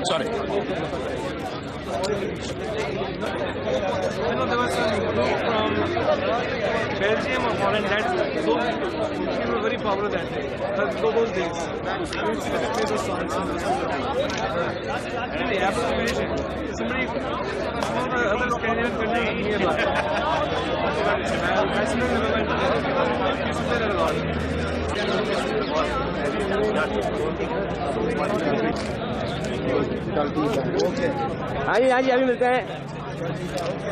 Sorry. You know, there was some group from Belgium or Holland that those were very popular that day. Those days. Anyway, after finishing, somebody, some of the other Scandinavian countries nearby. I still never went to there. I used to play there a lot. हाँ जी अभी मिलते हैं।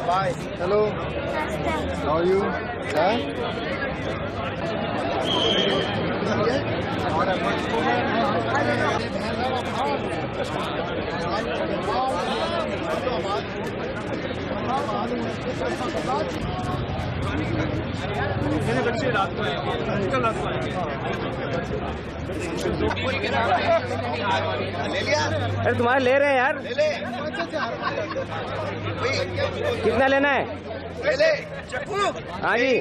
Bye. Hello, how are you? मेरे बच्चे रात को आएंगे, कल रात को आएंगे। ले लिया? अरे तुम्हारे ले रहे हैं यार। ले ले। कितना लेना है? ले ले। हाँ जी।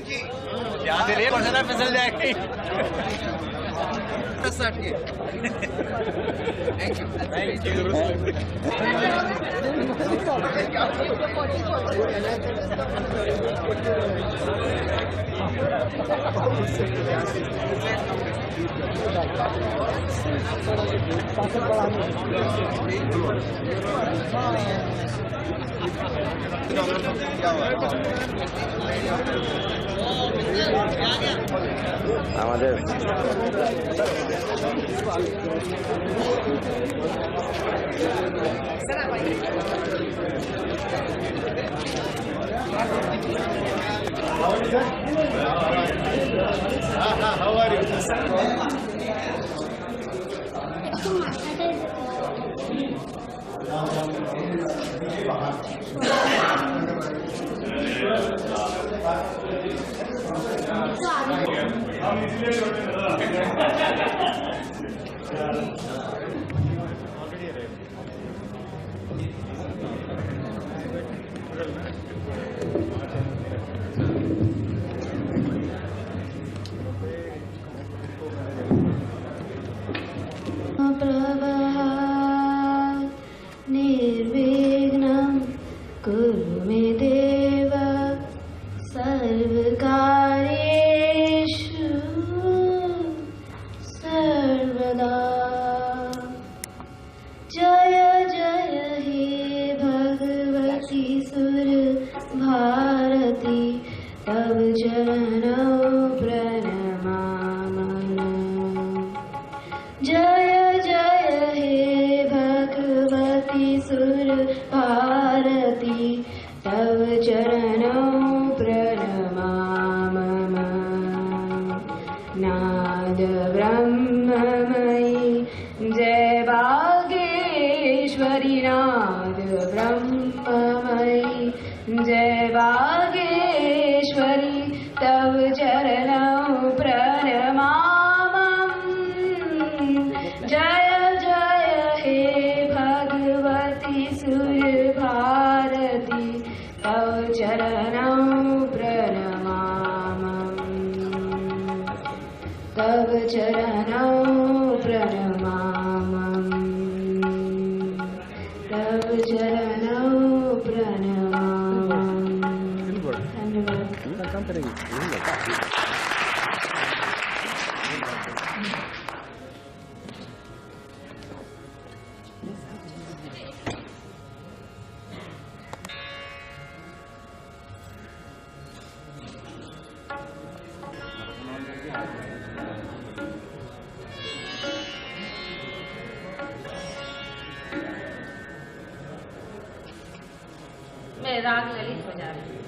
ध्यान से ले वरना फिसल जाएगी। 60 के। Thank you. আমাদের How are you? निर्विघ्नं कुरु मे देव सर्वकार्येषु सर्वदा। जय जय हे भगवती सुर भारती तव चरणौ प्रणमामि। जय जय हे भगवती सुर भारती तव चरणौ प्रणमामि। नाद ब्रह्ममयी जय वागेश्वरी नाद ब्रह्ममयी जय वागेश्वरी तव चरणौ प्रणमामि। जय जय हे भगवती सुर भारती तव चरणौ प्रणमामि। तव चरणौ प्रणमामि। तव चरणौ करेगी नहीं होता। मैं राग ललित बजा रही हूँ।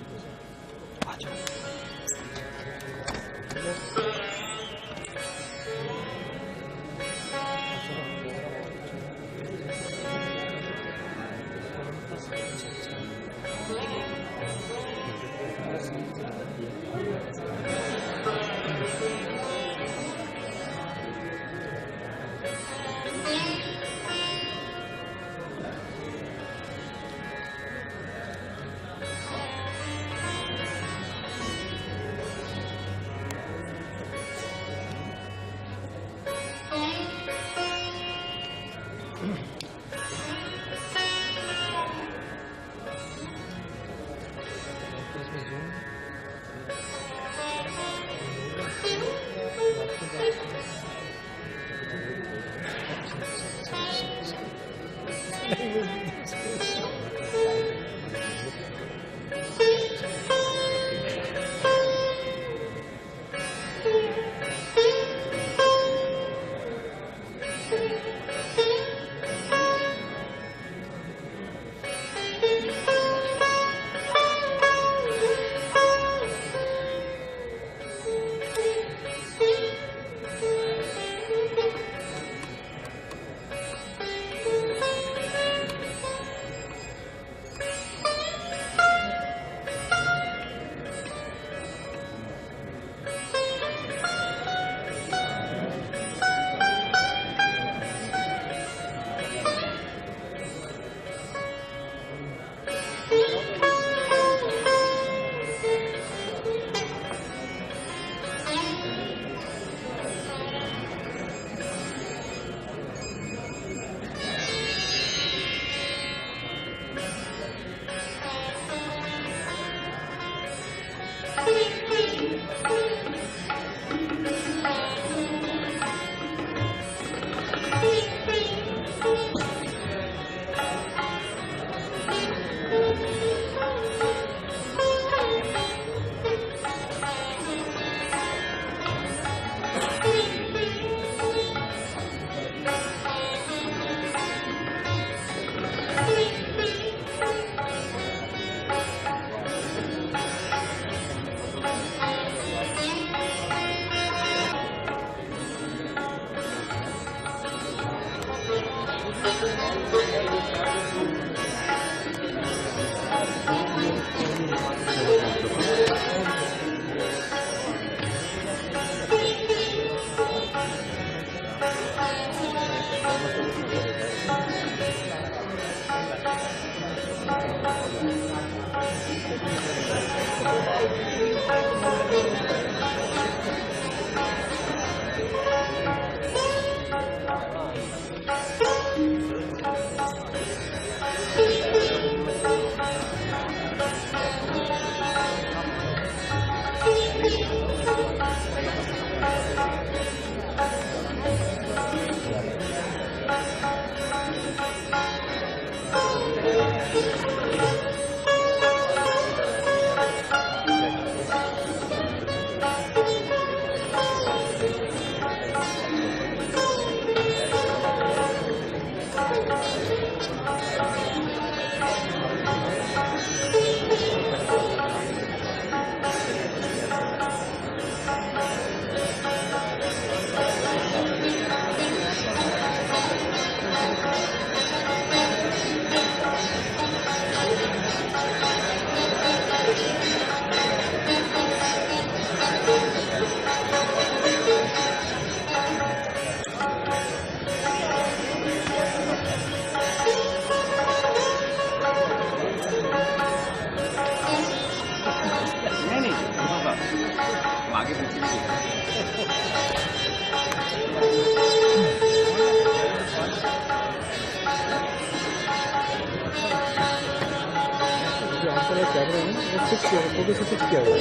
चला क्या करें वो फिक्स किया फोकस से फिक्स किया हुआ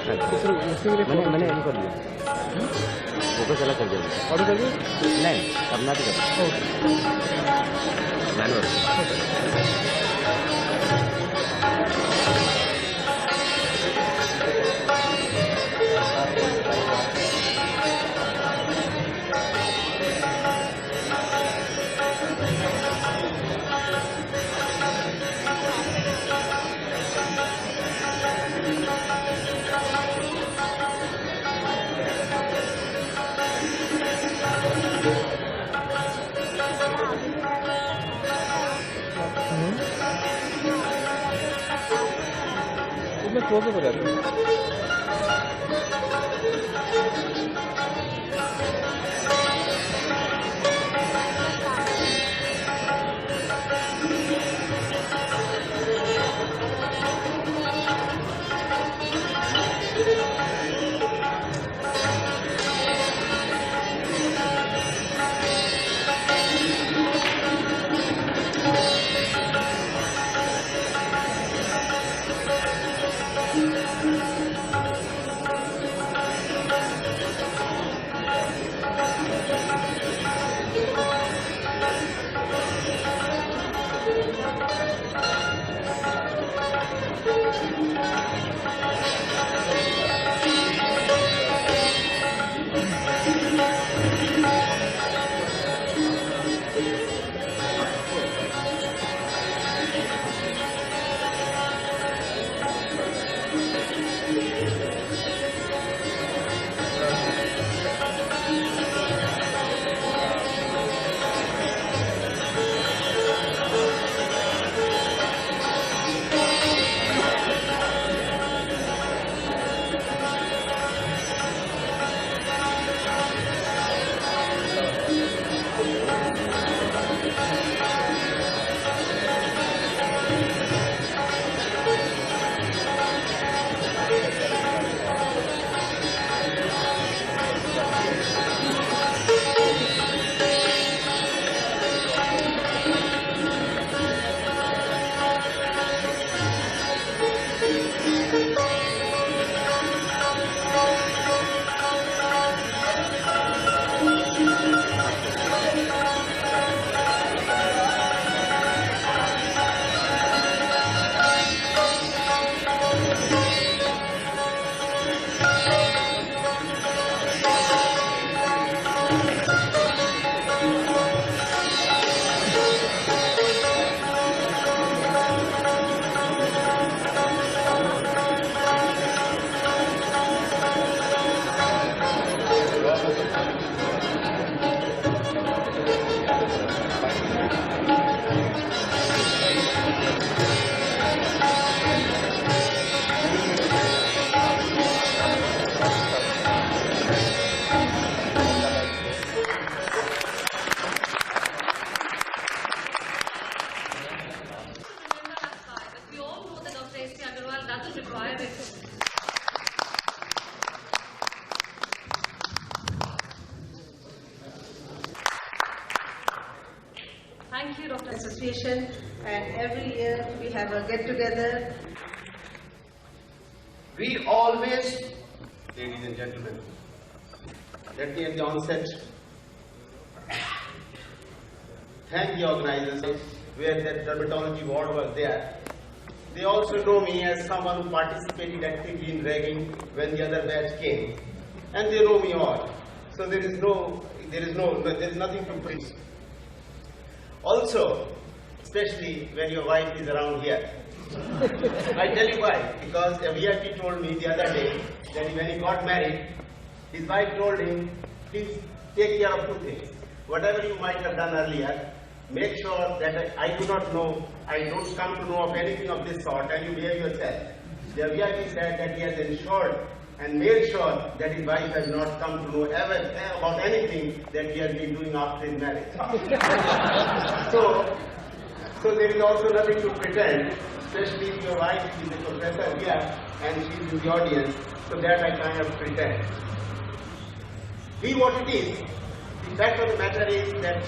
है तो सर उसके लिए मैंने ये कर दिया फोकस अलग कर दिया ऑर्डर कर दिया नहीं अब ना भी कर मैनुअल उसमें क्लोज हो जाता है Thank you, Dr. Association, and every year we have a get together. We always, ladies and gentlemen, let me at the onset thank the organizers where that dermatology ward was there. They also know me as someone who participated actively in ragging when the other batch came, and they know me all. So there is nothing to preach. Also, especially when your wife is around here. I tell you why. Because a VIP told me the other day that when he got married, his wife told him, please take care of two things. Whatever you might have done earlier, make sure that I do not know, I don't come to know of anything of this sort, and you behave yourself. The VIP said that he has ensured and made sure that his wife has not come to know ever about anything that he has been doing after his marriage. So there is also nothing to pretend, especially if your wife is a professor here and she is in the audience, so that I kind of pretend. Be what it is, the fact of the matter is that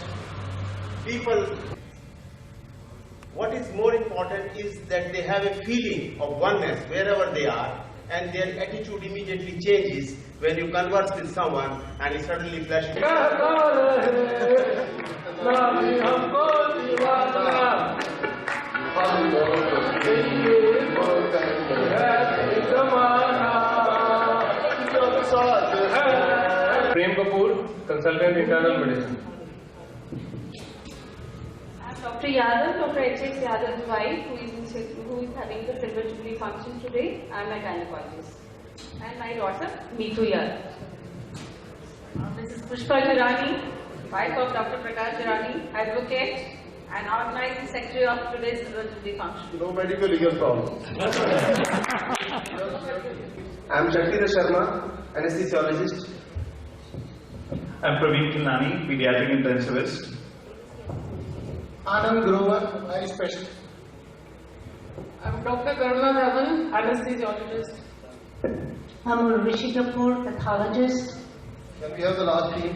people What is more important is that they have a feeling of oneness wherever they are, and their attitude immediately changes when you converse with someone and it suddenly flashes. Prem Kapoor, Consultant Internal Medicine. Dr. Yadav, Dr. H.S. Yadav's wife, who is having the Silver Jubilee function today. I am a gynecologist. And my daughter, Meetu Yadav. Mrs. Pushpa Jirani, wife of Dr. Prakash Jirani, advocate and organizing secretary of today's Silver Jubilee function. No medical legal problem. I am Shaktira Sharma, anesthesiologist. I am Praveen Kilnani, pediatric intensivist. Anand Grover, eye specialist. I am Dr. Karuna Dhawan, anesthesiologist. I'm Urvashi Kapoor, pathologist. Then we have the last team.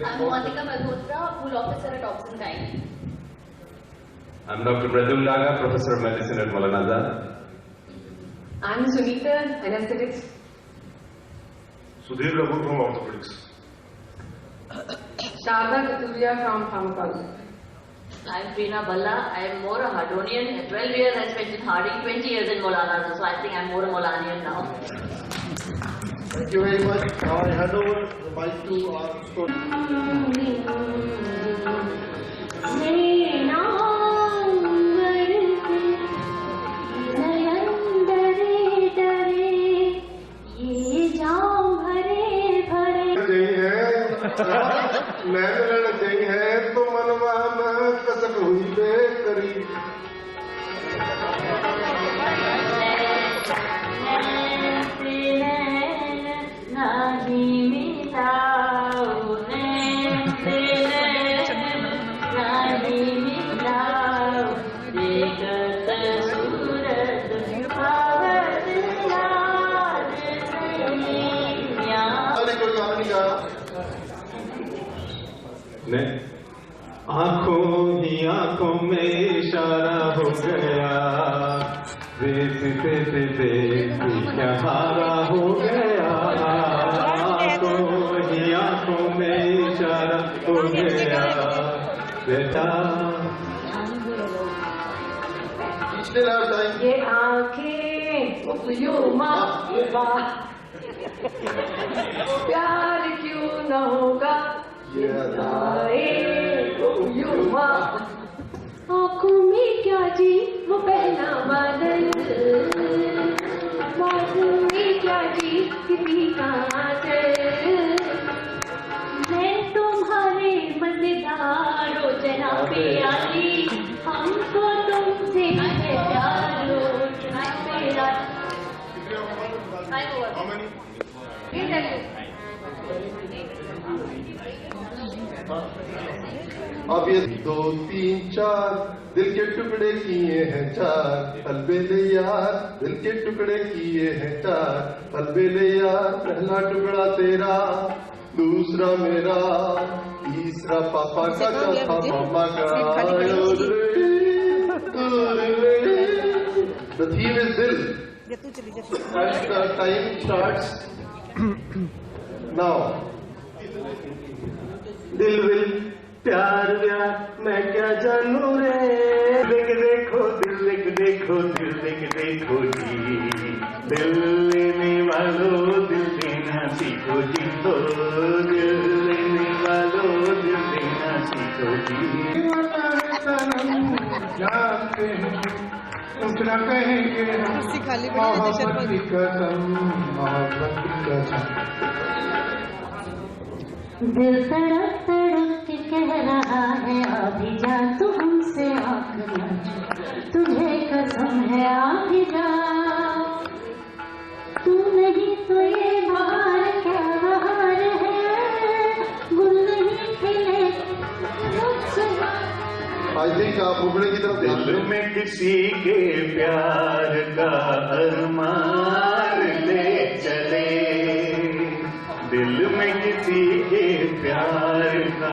I'm Monika Malhotra, pool officer at Oxen Gyne. I'm Dr. Mridul Daga, Professor of Medicine at Maulana Azad. I'm Sunita, anesthetics. Sudhir Kapoor from orthopedics. Sharda Katuria from pharmacology. I'm Preena Balla. I am more a Hardonian. 12 years I spent in Harding, 20 years in Maulana, so I think I'm more a Maulanian now. Thank you very much. Now I hand over the mic to our story. मैंने लड़ गई है तो मनवा में कसक हुई bakery आंखों ही आंखों में इशारा हो गया, देखते क्या हारा हो गया। आंखों ही आंखों में इशारा हो गया बेटा। ये आँखें प्यार क्यों न होगा आँखों में क्या जी वो पहला बादल, बादल में क्या जी किसी का आंचल। मैं तुम्हारे मजेदारो जनाबे आली, हमको तुमसे है प्यारो जनाबे आली। अब ये 2 3 4 दिल के टुकड़े किए हैं 4 अलबेले यार, दिल के टुकड़े किए हैं 4 अलबेले यार। पहला टुकड़ा तेरा, दूसरा मेरा, तीसरा पापा का, चौथा मामा का। The theme is Dil, and the time starts now. दिल विल प्यार व्यार मैं क्या जानू रे। देख देखो दिल देख देखो दिल देख देखो जी, दिल लेने वालों दिल देना सीखो जी। तो दिल लेने वालों दिल देना सीखो जी। जानते हैं कुछ न कहेंगे मोहब्बत की कसम, मोहब्बत की कसम। दिल तड़प तड़प के कह रहा है अभी जा तू हमसे आँख न छू, तुझे कसम है अभी जा। तू नहीं तो ये बहार क्या बहार है, गुल नहीं खिले मुझसे। आई थिंक आप उबड़े की तरफ ध्यान दिल दें। में किसी के प्यार का अरमान ले चले, दिल में किसी के प्यार का।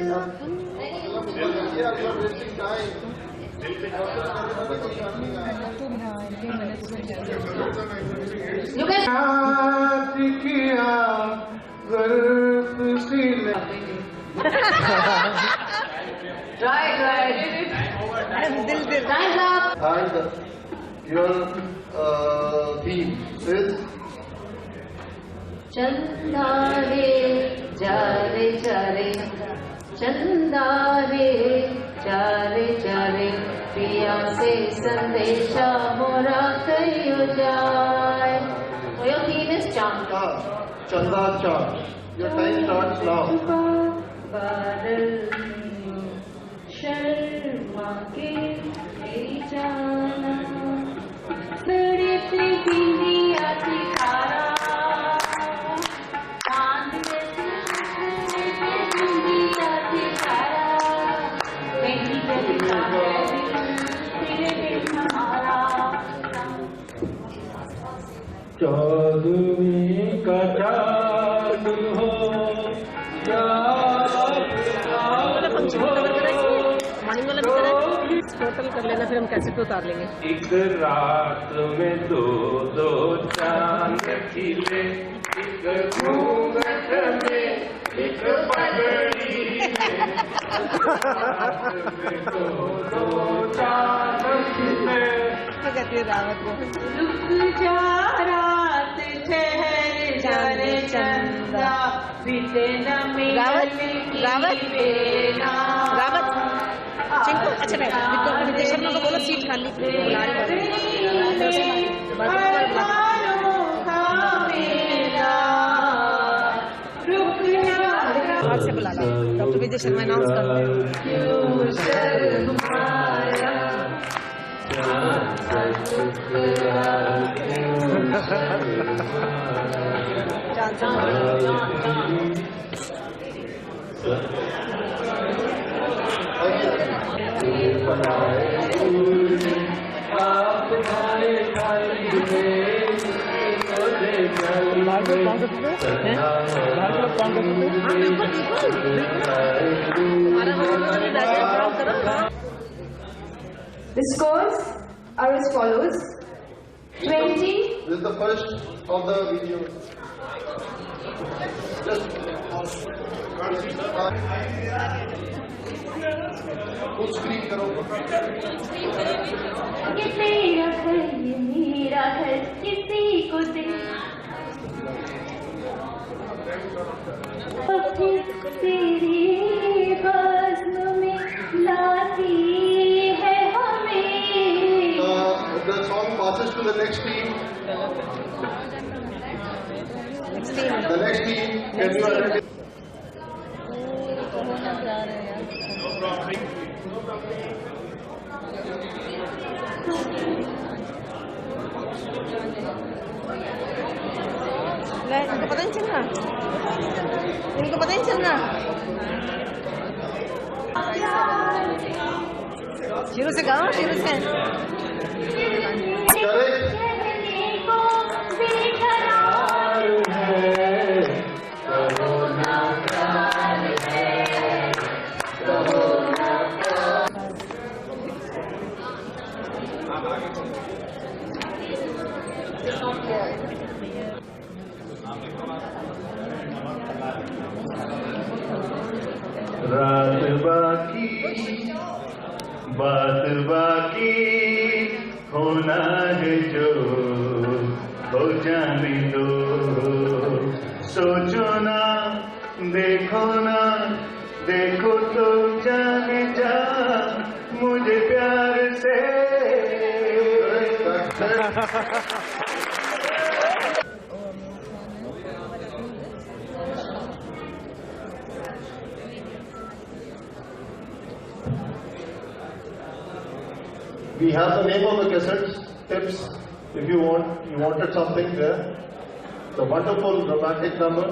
And your theme is चंदा रे जा रे चंदा रे जा रे पिया से संदेशा मोरा कहियो जाए. So your theme is chant. Chanda chant. Your time starts now. बादल शर्मा के मेरी जाना बड़े प्रीति आती खारा चांद जैसी आती खारा मेरी जगता है तेरे दिल हमारा. चौदहवीं का चाँद हो टोटल कर लेना, फिर हम कैसे तो उतार लेंगे. एक रात में दो दो चांद खिले, एक घूंघट में एक पगड़ी में, दो दो चांद खिले. क्या कहती है रावत को? रुक जा रात ठहर जाने चंदा बीते न रावत चिंकू. अच्छा विद्या शर्मा को बोलो सीट खाली बुला रही से बुला लो. डॉक्टर विद्या शर्मा अनाउंस करते हैं. The scores are as follows. 20. This is the first of the video. Full screen करो. ये तेरा घर ये मेरा घर किसी को दे तेरी बज़्म में लाती है हमें. The song passes to the next team. The next team. Can you identify? इनको पता नहीं चल रहा. इनको पता नहीं चल रहा. शुरू से गाओ, शुरू से. रात बाकी बात बाकी होना है जो हो जाने दो. सोचो ना देखो तो जाने जा मुझे प्यार से. We have the name of the cassette tips. If you wanted something there. The wonderful romantic number.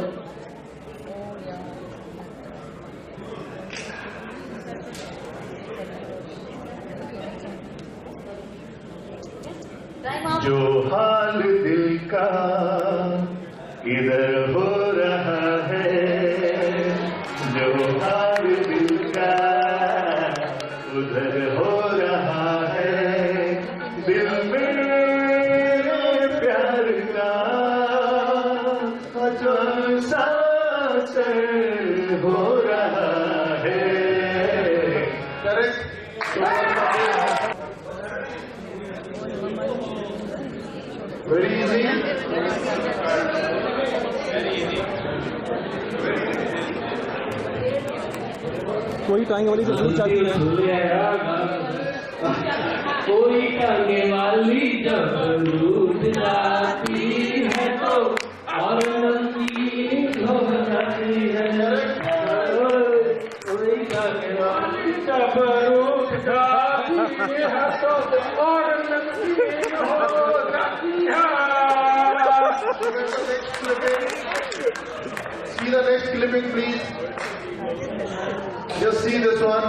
जो हाल दिल का इधर हो रहा है, जो हाल दिल का उधर हो रहा असर हो रहा है। Very easy. कोई टांगे वाली जरूर चाहिए। कोई टांगे वाली जब रूठ जाती है तो और नमकीन हो जाती है। कोई टांगे वाली जब रूठ जाती है तो और नमकीन हो जाती है। See the next clipping, please. Just see this one.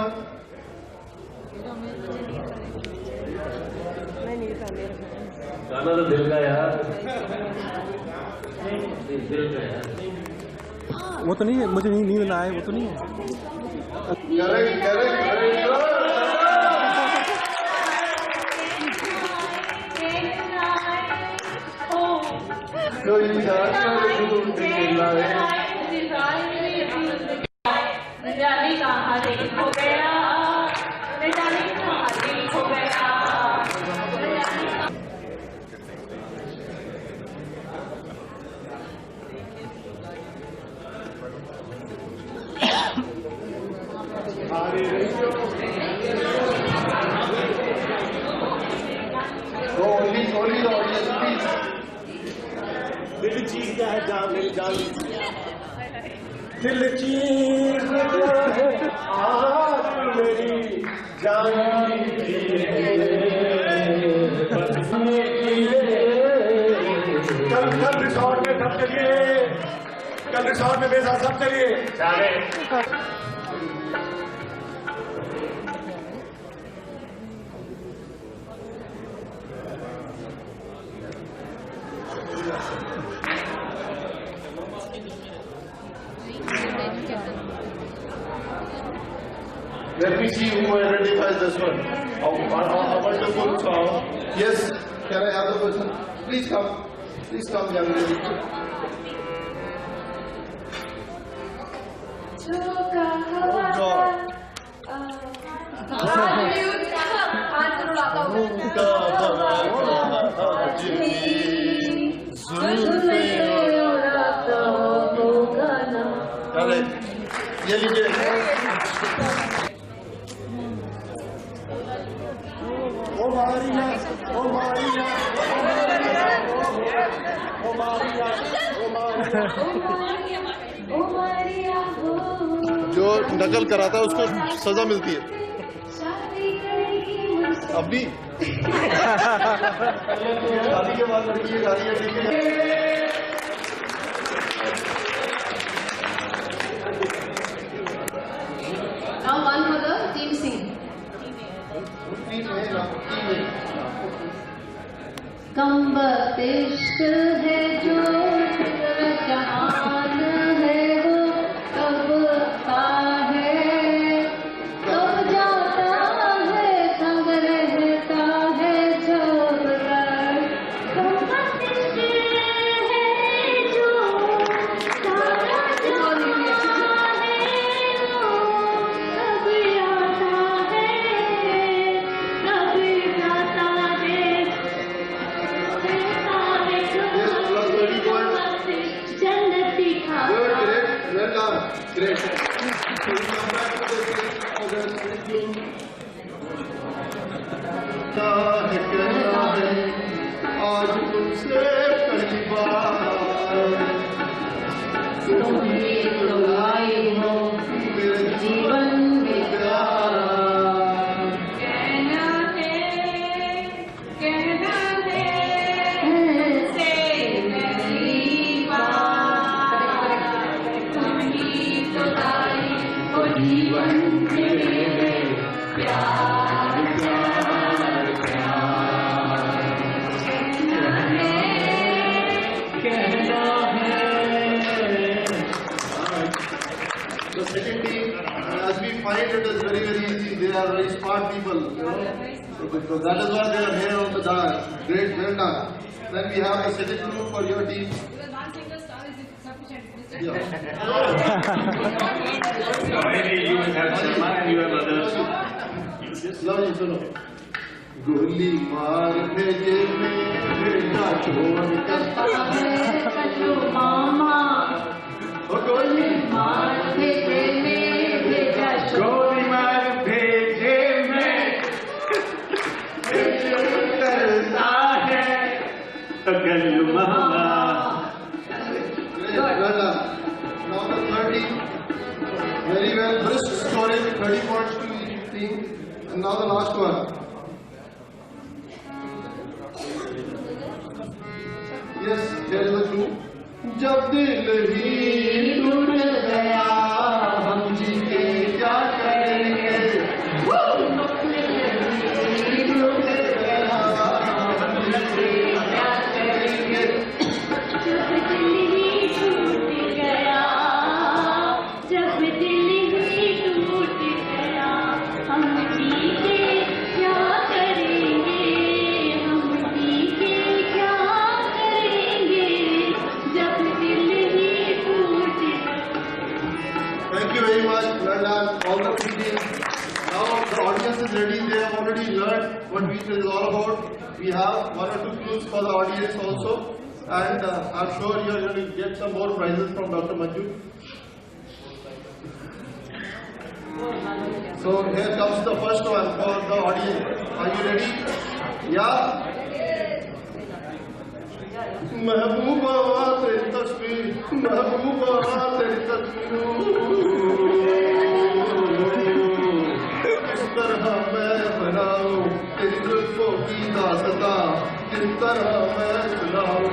गाना तो दिल का यार, दिल का यार। वो तो नहीं है, मुझे नींद ना आए, वो तो नहीं है। Correct, correct, very good. कोई जाकर ढूंढ के लाए। जाने कहाँ देखो गया, जाने कहाँ देखो गया। Only the audience, please. दिल चीज क्या है जान मेरी जान, दिल चीज आज मेरी जान कल रिसोर्ट में सब चलिए, कल रिसोर्ट में मेरे साथ सब चलिए। Let me see who identifies this one. A wonderful song. Yes, can I have the person? Please come, young lady. Oh God. Correct. ये लीजिए। ओ मारिया, ओ मारिया, ओ मारिया, ओ मारिया। जो नकल कराता है उसको सजा मिलती है। अभी शादी के बाद लड़की है, शादी है। Now one for the team C. Kambakkht इश्क है जो जहान है वो कब आता है, कब जाता है, कब रहता है जब तक। कम्बख्त इश्क है जो सारा जहान है वो कब आता है, कब जाता है। Great. कहना है आज तुमसे पहली बार, तुम ही तो लाई हो मेरे जीवन में प्यार। कहना है से पहली बार, तुम ही तो लाई हो जीवन में प्यार, प्यार, प्यार। कहना है। The second team, as we find it is very easy. They are very smart people, you know. So that is why they are here on the dance. Great, well done. Then we have the second group for your team. One single star is sufficient. Maybe you have Sharma and you have others. लो जी सुनो, गोली मार भेजे में बेटा छोड़ करता है कल्लू मामा गोली मार भेजे में भेजा गोली मार भेजे में करता है कल्लू मामा. Now the 30, very well, brisk scoring, 30 points to each team. And now the last one. Yes, here is the clue. जब दिल ही टूट गया हम जी के क्या करेंगे. टूट गया हम जी के क्या करेंगे. जब दिल ही टूट गया हम जी के क्या करेंगे. हम जी के क्या करेंगे जब दिल ही टूट गया. Thank you very much, well done, all the three teams. Now the audience is ready. They have already learned what Week is all about. We have 1 or 2 clues for the audience also, and I'm sure you are going to get some more prizes from Dr. Manju. So here comes the first one for the audience. Are you ready? Yeah. महबूबा तेरी तस्वीर, महबूबा तेरी तस्वीर, किस तरह मैं बनाऊं तेरी जुल्फों की दास्तां, किस तरह मैं सुनाऊं.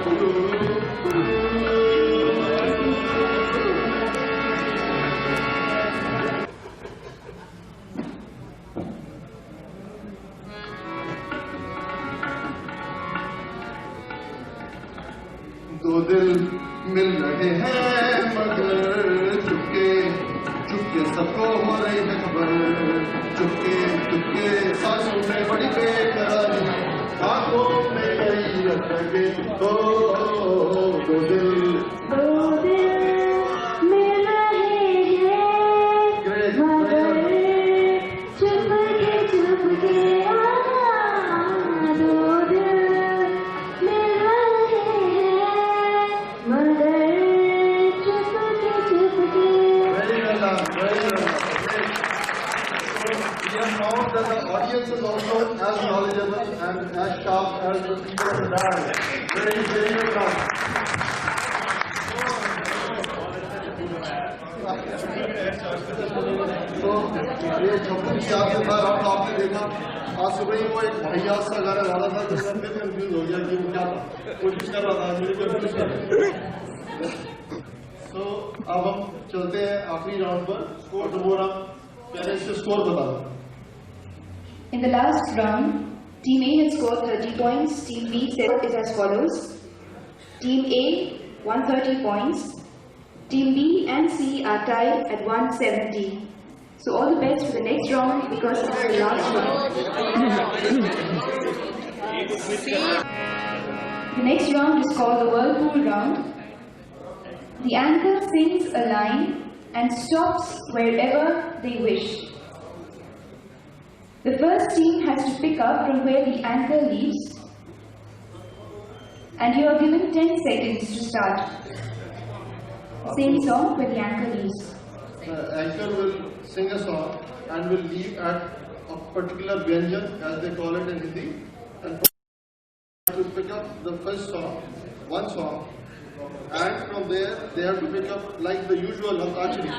दो दिल मिल रहे हैं मगर चुपके चुपके सबको हो रही है खबर. चुपके चुपके सांसों में बड़ी बेकरारी, आंखों में गई रखगे. दो दिल मिल रहे हैं मगर चुपके चुपके. दो दिल मिल रहे हैं मगर Chupke Chupke. Very well done, very well done. So we have found that the audience is also as knowledgeable and as sharp as the speaker of the band. Very, very well done. तो ये छपरी की आपके बार आपने देखा, आज सुबह ही वो एक भैया सा गाना गा रहा था, तो सब में कंफ्यूज हो गया कि वो क्या था, कोशिश कर रहा था मेरे कंफ्यूज कर. तो अब हम चलते हैं आखिरी राउंड पर. स्कोर तो वो रहा, पहले इससे स्कोर बता दो. In the last round, Team A has scored 30 points, Team B set is as follows. Team A 130 points, Team B and C are tied at 170. So all the best for the next round because it's the last round. The next round is called the Whirlpool round. The anchor sings a line and stops wherever they wish. The first team has to pick up from where the anchor leaves, and you are given 10 seconds to start. Same song where the anchor leaves. The anchor will sing a song and will leave at a particular vyanjan, as they call it in Hindi, and to pick up the first song, one song, and from there they have to pick up like the usual Antachari.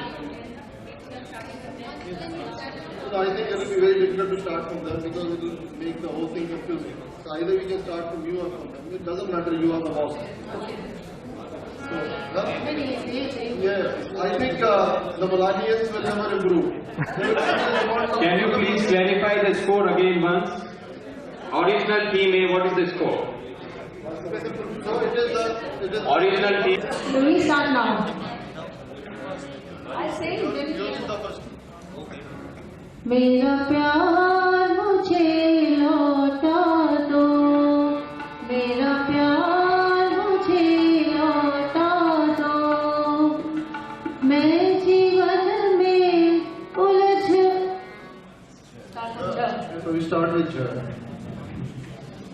So I think it will be very difficult to start from there because it will make the whole thing confusing. So either we can start from you or from them. It doesn't matter, you are the boss. So, yeah, I think the Maladians will never improve. Can you please clarify the score again once? Original team A, what is the score? So it is Original team. Do we start now? I say yours is the first. मेरा प्यार मुझे लौटा दो, मेरा प्यार मुझे लौटा दो.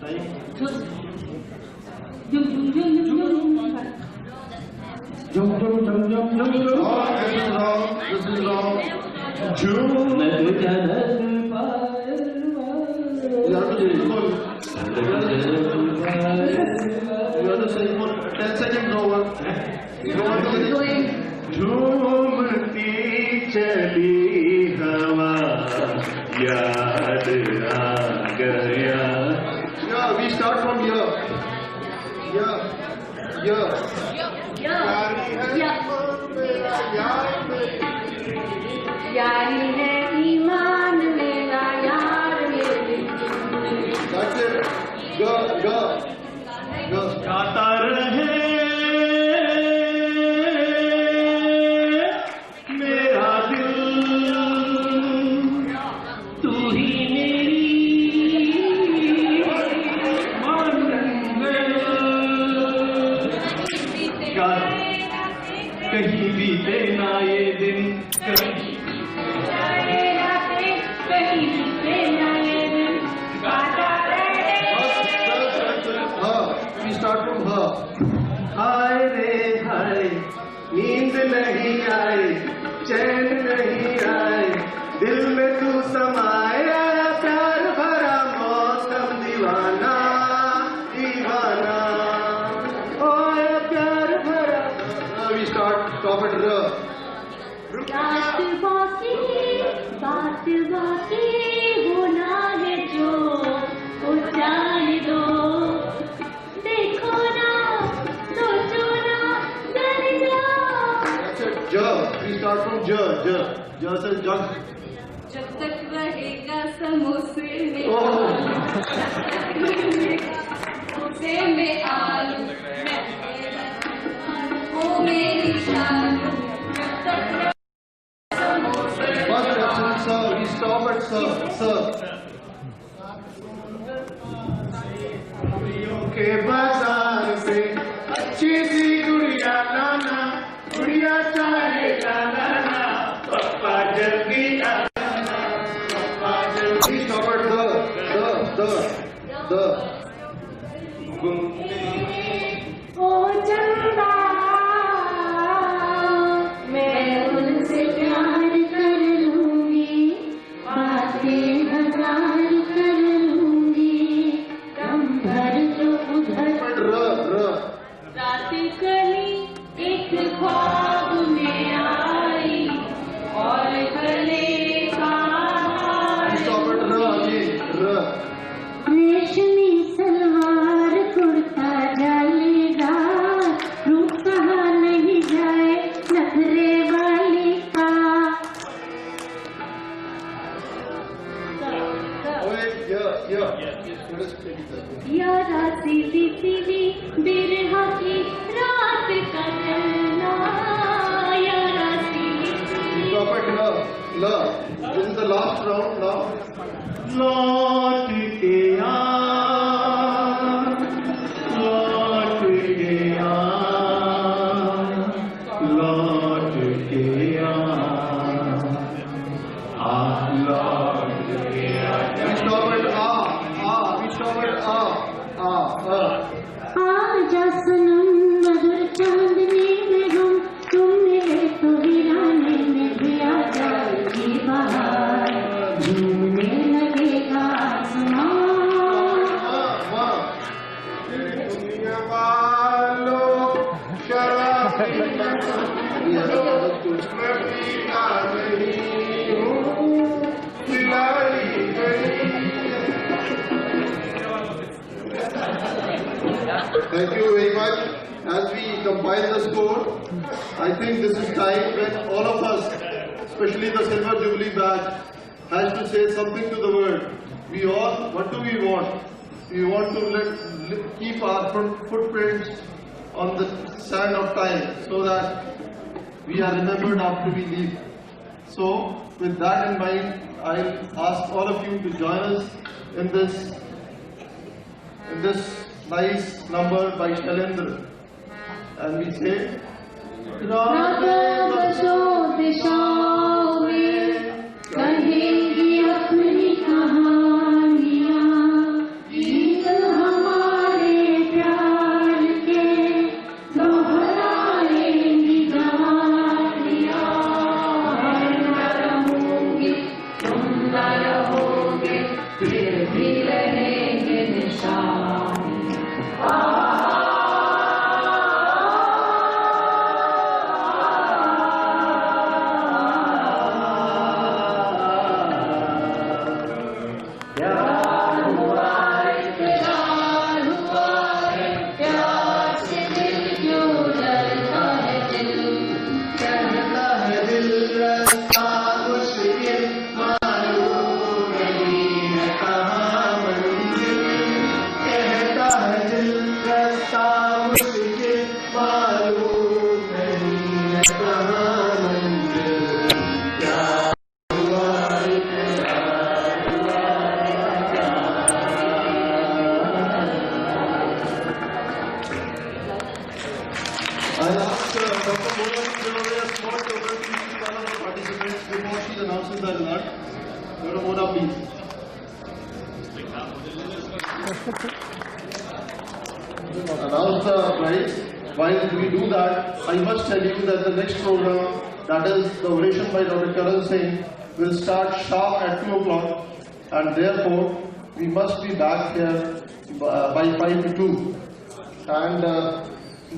This is wrong. You have to sing full. You have to sing full. 10 seconds over. You don't want to sing. झूमती चली हवा याद आ गया. Yeah, we start from here. Yeah. यारी है ईमान मेरा यार मेरे. That's it. Go. गाता रहे मेरा दिल, तू ही मेरी कहीं बीते ना ये दिन, कहीं बीते ना ये दिन, गाता रहे. We start from her. हाय रे हाय, नींद नहीं आए, चैन नहीं आए, दिल में तू समाया, प्यार भरा मौसम दीवाना दीवाना, ओए प्यार भरा. Now we start top at her. बात बाकी होना है जो वो जाने दो. देखो ना सोचो ना डर जाओ. That's it. Ja. We start from ja. Ja says jug. जब तक रहेगा समोसे में समोसे में आलू, ओ मेरी शालू. जब तक समोसे First section, sir. We stop at sir. के बाजार से अच्छी सी गुड़िया लाना, गुड़िया चाहे लाना, पप्पा जल्दी आना, पप्पा जल्दी. We stop at the. ओ चंदा मैं उनसे प्यार कर लूंगी, बातें हजार कर लूंगी, दम भर तो उधर. रात कली एक ख्वाब में आई और गले का We stop at again. रेशमी सलवार कुर्ता जालीदार, रूप कहा नहीं जाए नखरे वाली का. यारा सीधी सीधी बिरहा की रात का चलना, यारा सीधी सीधी. Stop at la. This is the last round now. लौट के आ, लौट के आ, लौट के आ, लौट के आ. We stop at we stop at आजा सनम मधुर चांदनी में हम, तुम मिले तो वीराने में भी आ जाएगी बहार, झूमने लगेगा आसमान. दुनिया वालों शराबी मैं पीता नहीं हूँ, पिलाई नहीं. Thank you very much. As we compile the score, I think this is time when all of us, especially the Silver Jubilee batch, has to say something to the world. We all, what do we want? We want to keep our footprints on the sand of time so that we are remembered after we leave. So, with that in mind, I'll ask all of you to join us in this nice number by Shailendra. And we say, रातों दिशाओं में कहेंगी अपनी कहानियाँ, गीत Dr. Mona will give away a small token to each one of the participants before she announces the result. Dr. Mona, please. Announce the prize. While we do that, I must tell you that the next program, that is the oration by Dr. Karan Singh, will start sharp at 2 o'clock, and therefore we must be back here by 5 to 2. And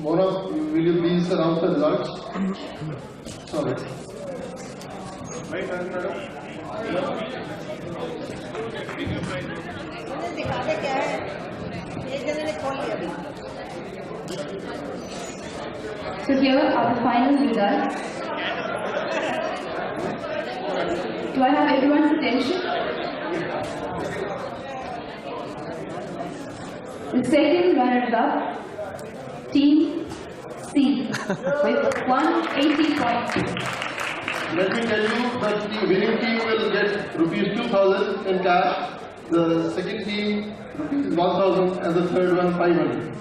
Mona, will you please announce the results? Sorry. दिखा दे क्या है एक जने ने खोल लिया अभी So here are the final results. Do I have everyone's attention? The second runner-up, Team C, with 180 points. Let me tell you that the winning team will get rupees 2,000 in cash, the second team rupees 1,000 and the third one 500.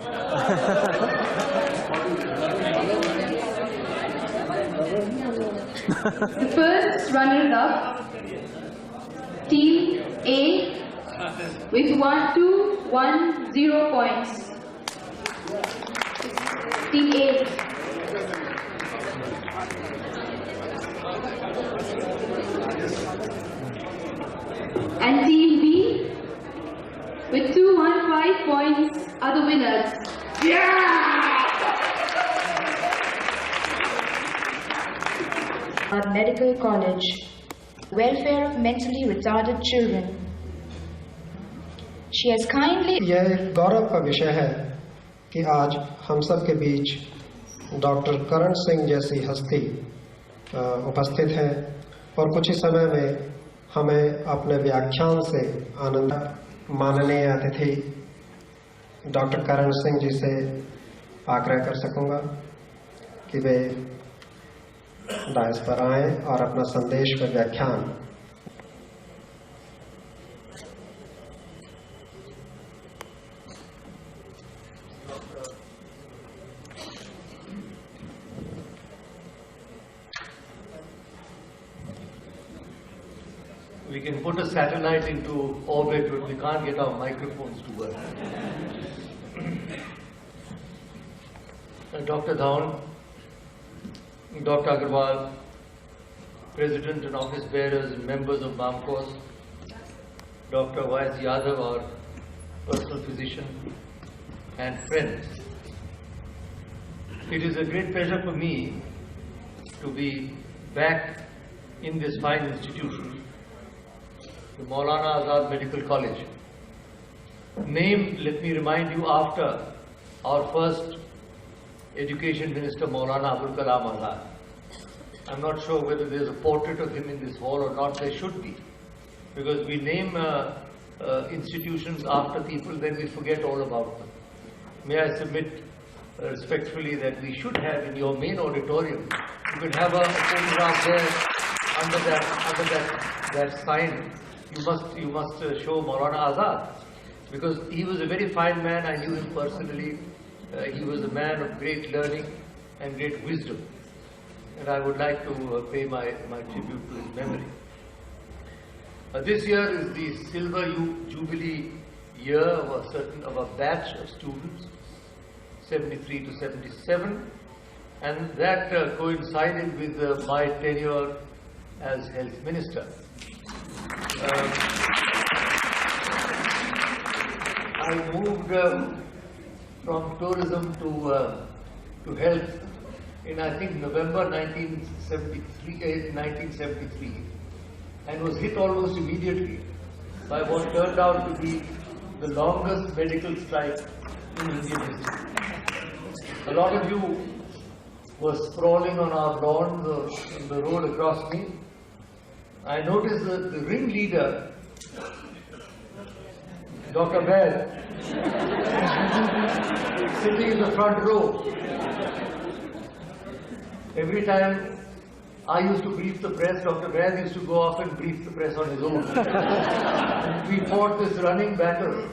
The first runner-up, Team A, with 1210 points. Team A. And Team B, with 215 points, are the winners. Our medical college, welfare of mentally retarded children. She has kindly. यह एक गौरव का विषय है कि आज हम सब के बीच डॉक्टर करण सिंह जैसी हस्ती उपस्थित है और कुछ ही समय में हमें अपने व्याख्यान से आनंद माननीय अतिथि डॉक्टर करण सिंह जी से आग्रह कर सकूंगा कि वे डायस पर आएं और अपना संदेश व व्याख्यान We can put a satellite into orbit, but we can't get our microphones to work. Dr. Dhawan, Dr. Agarwal, President and office bearers and members of MAMCOS, Dr. Y.S. Yadav, our personal physician, and friends. It is a great pleasure for me to be back in this fine institution, the Maulana Azad Medical College. Named, let me remind you, after our first Education Minister Maulana Abul Kalam Azad. I'm not sure whether there's a portrait of him in this hall or not. There should be, because we name institutions after people, then we forget all about them. May I submit respectfully that we should have in your main auditorium, you could have a photograph there under that sign. You must show Maulana Azad, because he was a very fine man. I knew him personally. He was a man of great learning and great wisdom, and I would like to pay my tribute to his memory. This year is the Silver Jubilee year of a batch of students, 73 to 77, and that coincided with my tenure as Health Minister. I moved from tourism to health in, I think, November 1973, and was hit almost immediately by what turned out to be the longest medical strike in Indian history. A lot of you were sprawling on our lawns or on the road across me. I noticed that the ringleader, Dr. Bair, sitting in the front row. Every time I used to brief the press, Dr. Bair used to go off and brief the press on his own. We fought this running battle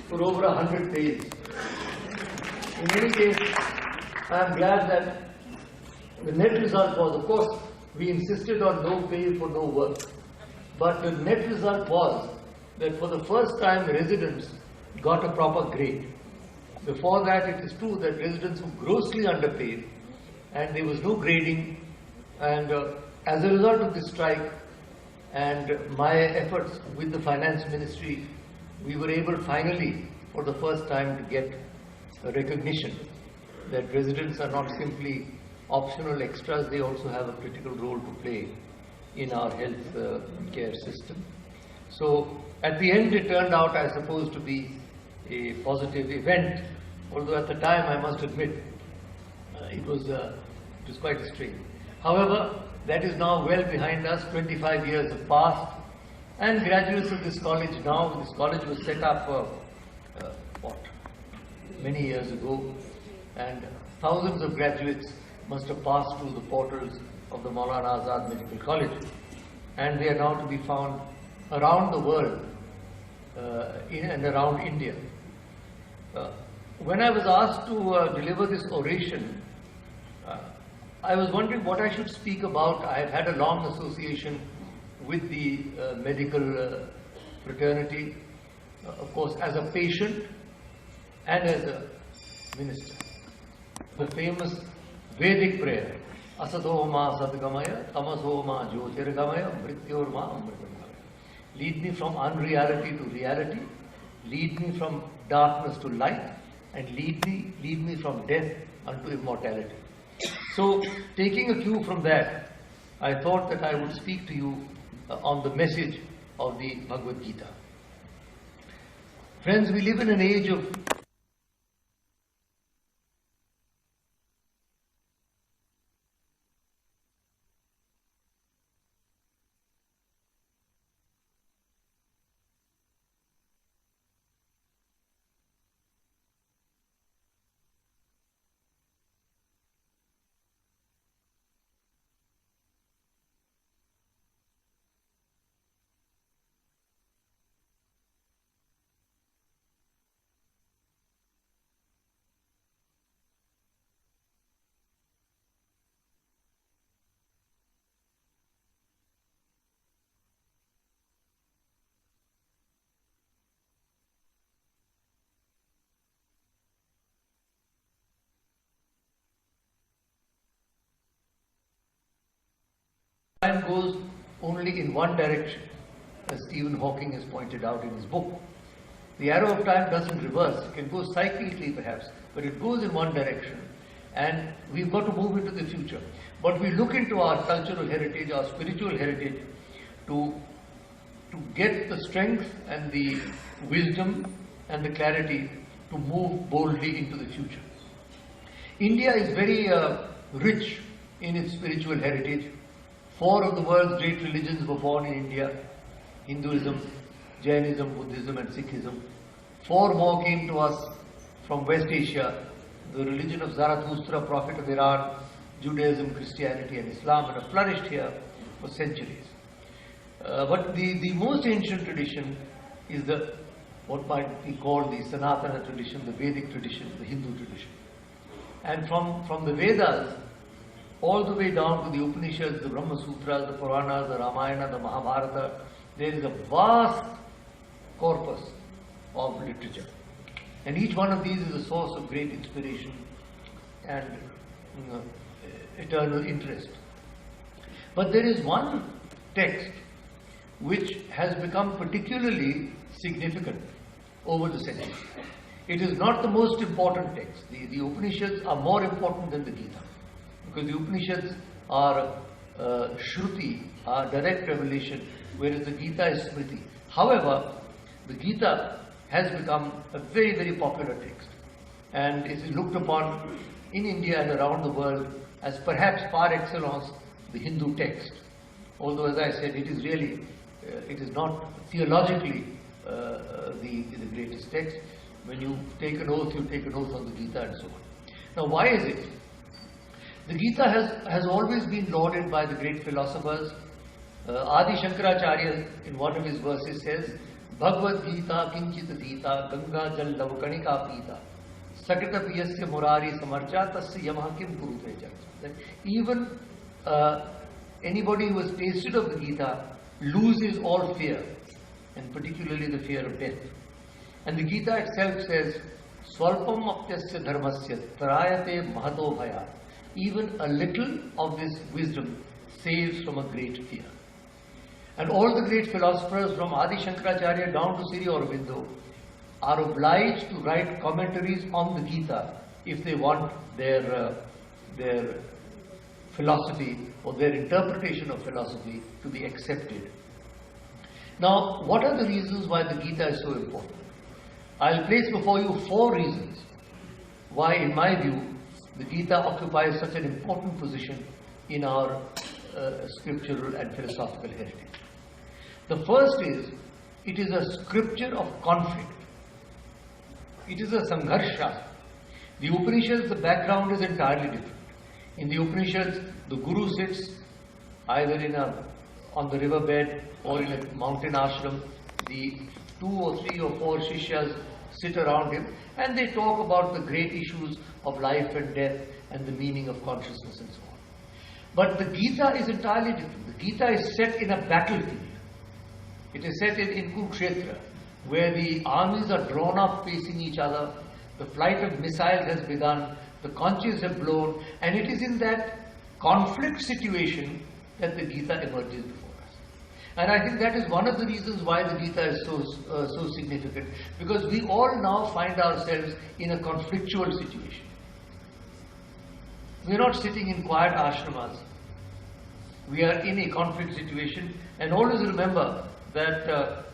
for over 100 days. In any case, I am glad that The net result was, of course, we insisted on no pay for no work. But the net result was that for the first time residents got a proper grade. Before that, it is true that residents were grossly underpaid and there was no grading, and as a result of this strike and my efforts with the finance ministry, we were able finally for the first time to get a recognition that residents are not simply optional extras, they also have a critical role to play in our health care system. So at the end it turned out, I suppose, to be a positive event, although at the time I must admit it was quite a strain. However, that is now well behind us. 25 years have passed, and graduates of this college now, this college was set up many years ago, and thousands of graduates must have passed through the portals of the Maulana Azad Medical College, and they are now to be found around the world in and around India. When I was asked to deliver this oration, I was wondering what I should speak about. I have had a long association with the medical fraternity, of course, as a patient and as a minister. The famous Vedic prayer, Asadoma Sadgamaya, Tamasoma Jyotirgamaya, Mrityorma Amritamaya. Lead me from unreality to reality, lead me from darkness to light, and lead me from death unto immortality. So, taking a cue from that, I thought that I would speak to you on the message of the Bhagavad Gita. Friends, we live in an age of time goes only in one direction, as Stephen Hawking has pointed out in his book. The arrow of time doesn't reverse. It can go cyclically perhaps, but it goes in one direction, and we've got to move into the future. But we look into our cultural heritage, our spiritual heritage, to get the strength and the wisdom and the clarity to move boldly into the future. India is very rich in its spiritual heritage. 4 of the world's great religions were born in India: Hinduism, Jainism, Buddhism and Sikhism. 4 more came to us from West Asia: the religion of Zarathustra, prophet of Iran, Judaism, Christianity and Islam, and have flourished here for centuries. But the most ancient tradition is what might be called the Sanatana tradition, the Vedic tradition, the Hindu tradition. And from the Vedas all the way down to the Upanishads, the Brahma Sutras, the Puranas, the Ramayana, the Mahabharata, there is a vast corpus of literature. And each one of these is a source of great inspiration and eternal interest. But there is one text which has become particularly significant over the centuries. It is not the most important text. The Upanishads are more important than the Gita, because the Upanishads are Shruti, are direct revelation, whereas the Gita is Smriti. However, the Gita has become a very, very popular text, and it is looked upon in India and around the world as perhaps par excellence the Hindu text. Although, as I said, it is really, it is not theologically the greatest text. When you take an oath, you take an oath on the Gita and so on. Now, why is it? The Gita has always been lauded by the great philosophers. Adi Shankaracharya, in one of his verses, says, Bhagavad Gita kinchit dita ganga jal lavkanika pita Sakatapi yasya murari samarcha tasya yamah kim kurute charcha. That even anybody who has tasted of the Gita loses all fear, and particularly the fear of death. And the Gita itself says, Swalpam apyasya dharmasya trayate mahato bhaya. Even a little of this wisdom saves from a great fear. And all the great philosophers from Adi Shankaracharya down to Sri Aurobindo are obliged to write commentaries on the Gita if they want their philosophy or their interpretation of philosophy to be accepted. Now, what are the reasons why the Gita is so important? I'll place before you 4 reasons why, in my view, the Gita occupies such an important position in our scriptural and philosophical heritage. The first is, it is a scripture of conflict. It is a Sangharsha. The Upanishads, the background is entirely different. In the Upanishads, the Guru sits either on the riverbed or in a mountain ashram. The 2 or 3 or 4 Shishyas sit around him and they talk about the great issues of life and death and the meaning of consciousness and so on. But the Gita is entirely different. The Gita is set in a battlefield. It is set in Kurukshetra, where the armies are drawn up facing each other, the flight of missiles has begun, the conches have blown, and it is in that conflict situation that the Gita emerges before us. And I think that is one of the reasons why the Gita is so significant, because we all now find ourselves in a conflictual situation. We are not sitting in quiet ashramas. We are in a conflict situation, and always remember that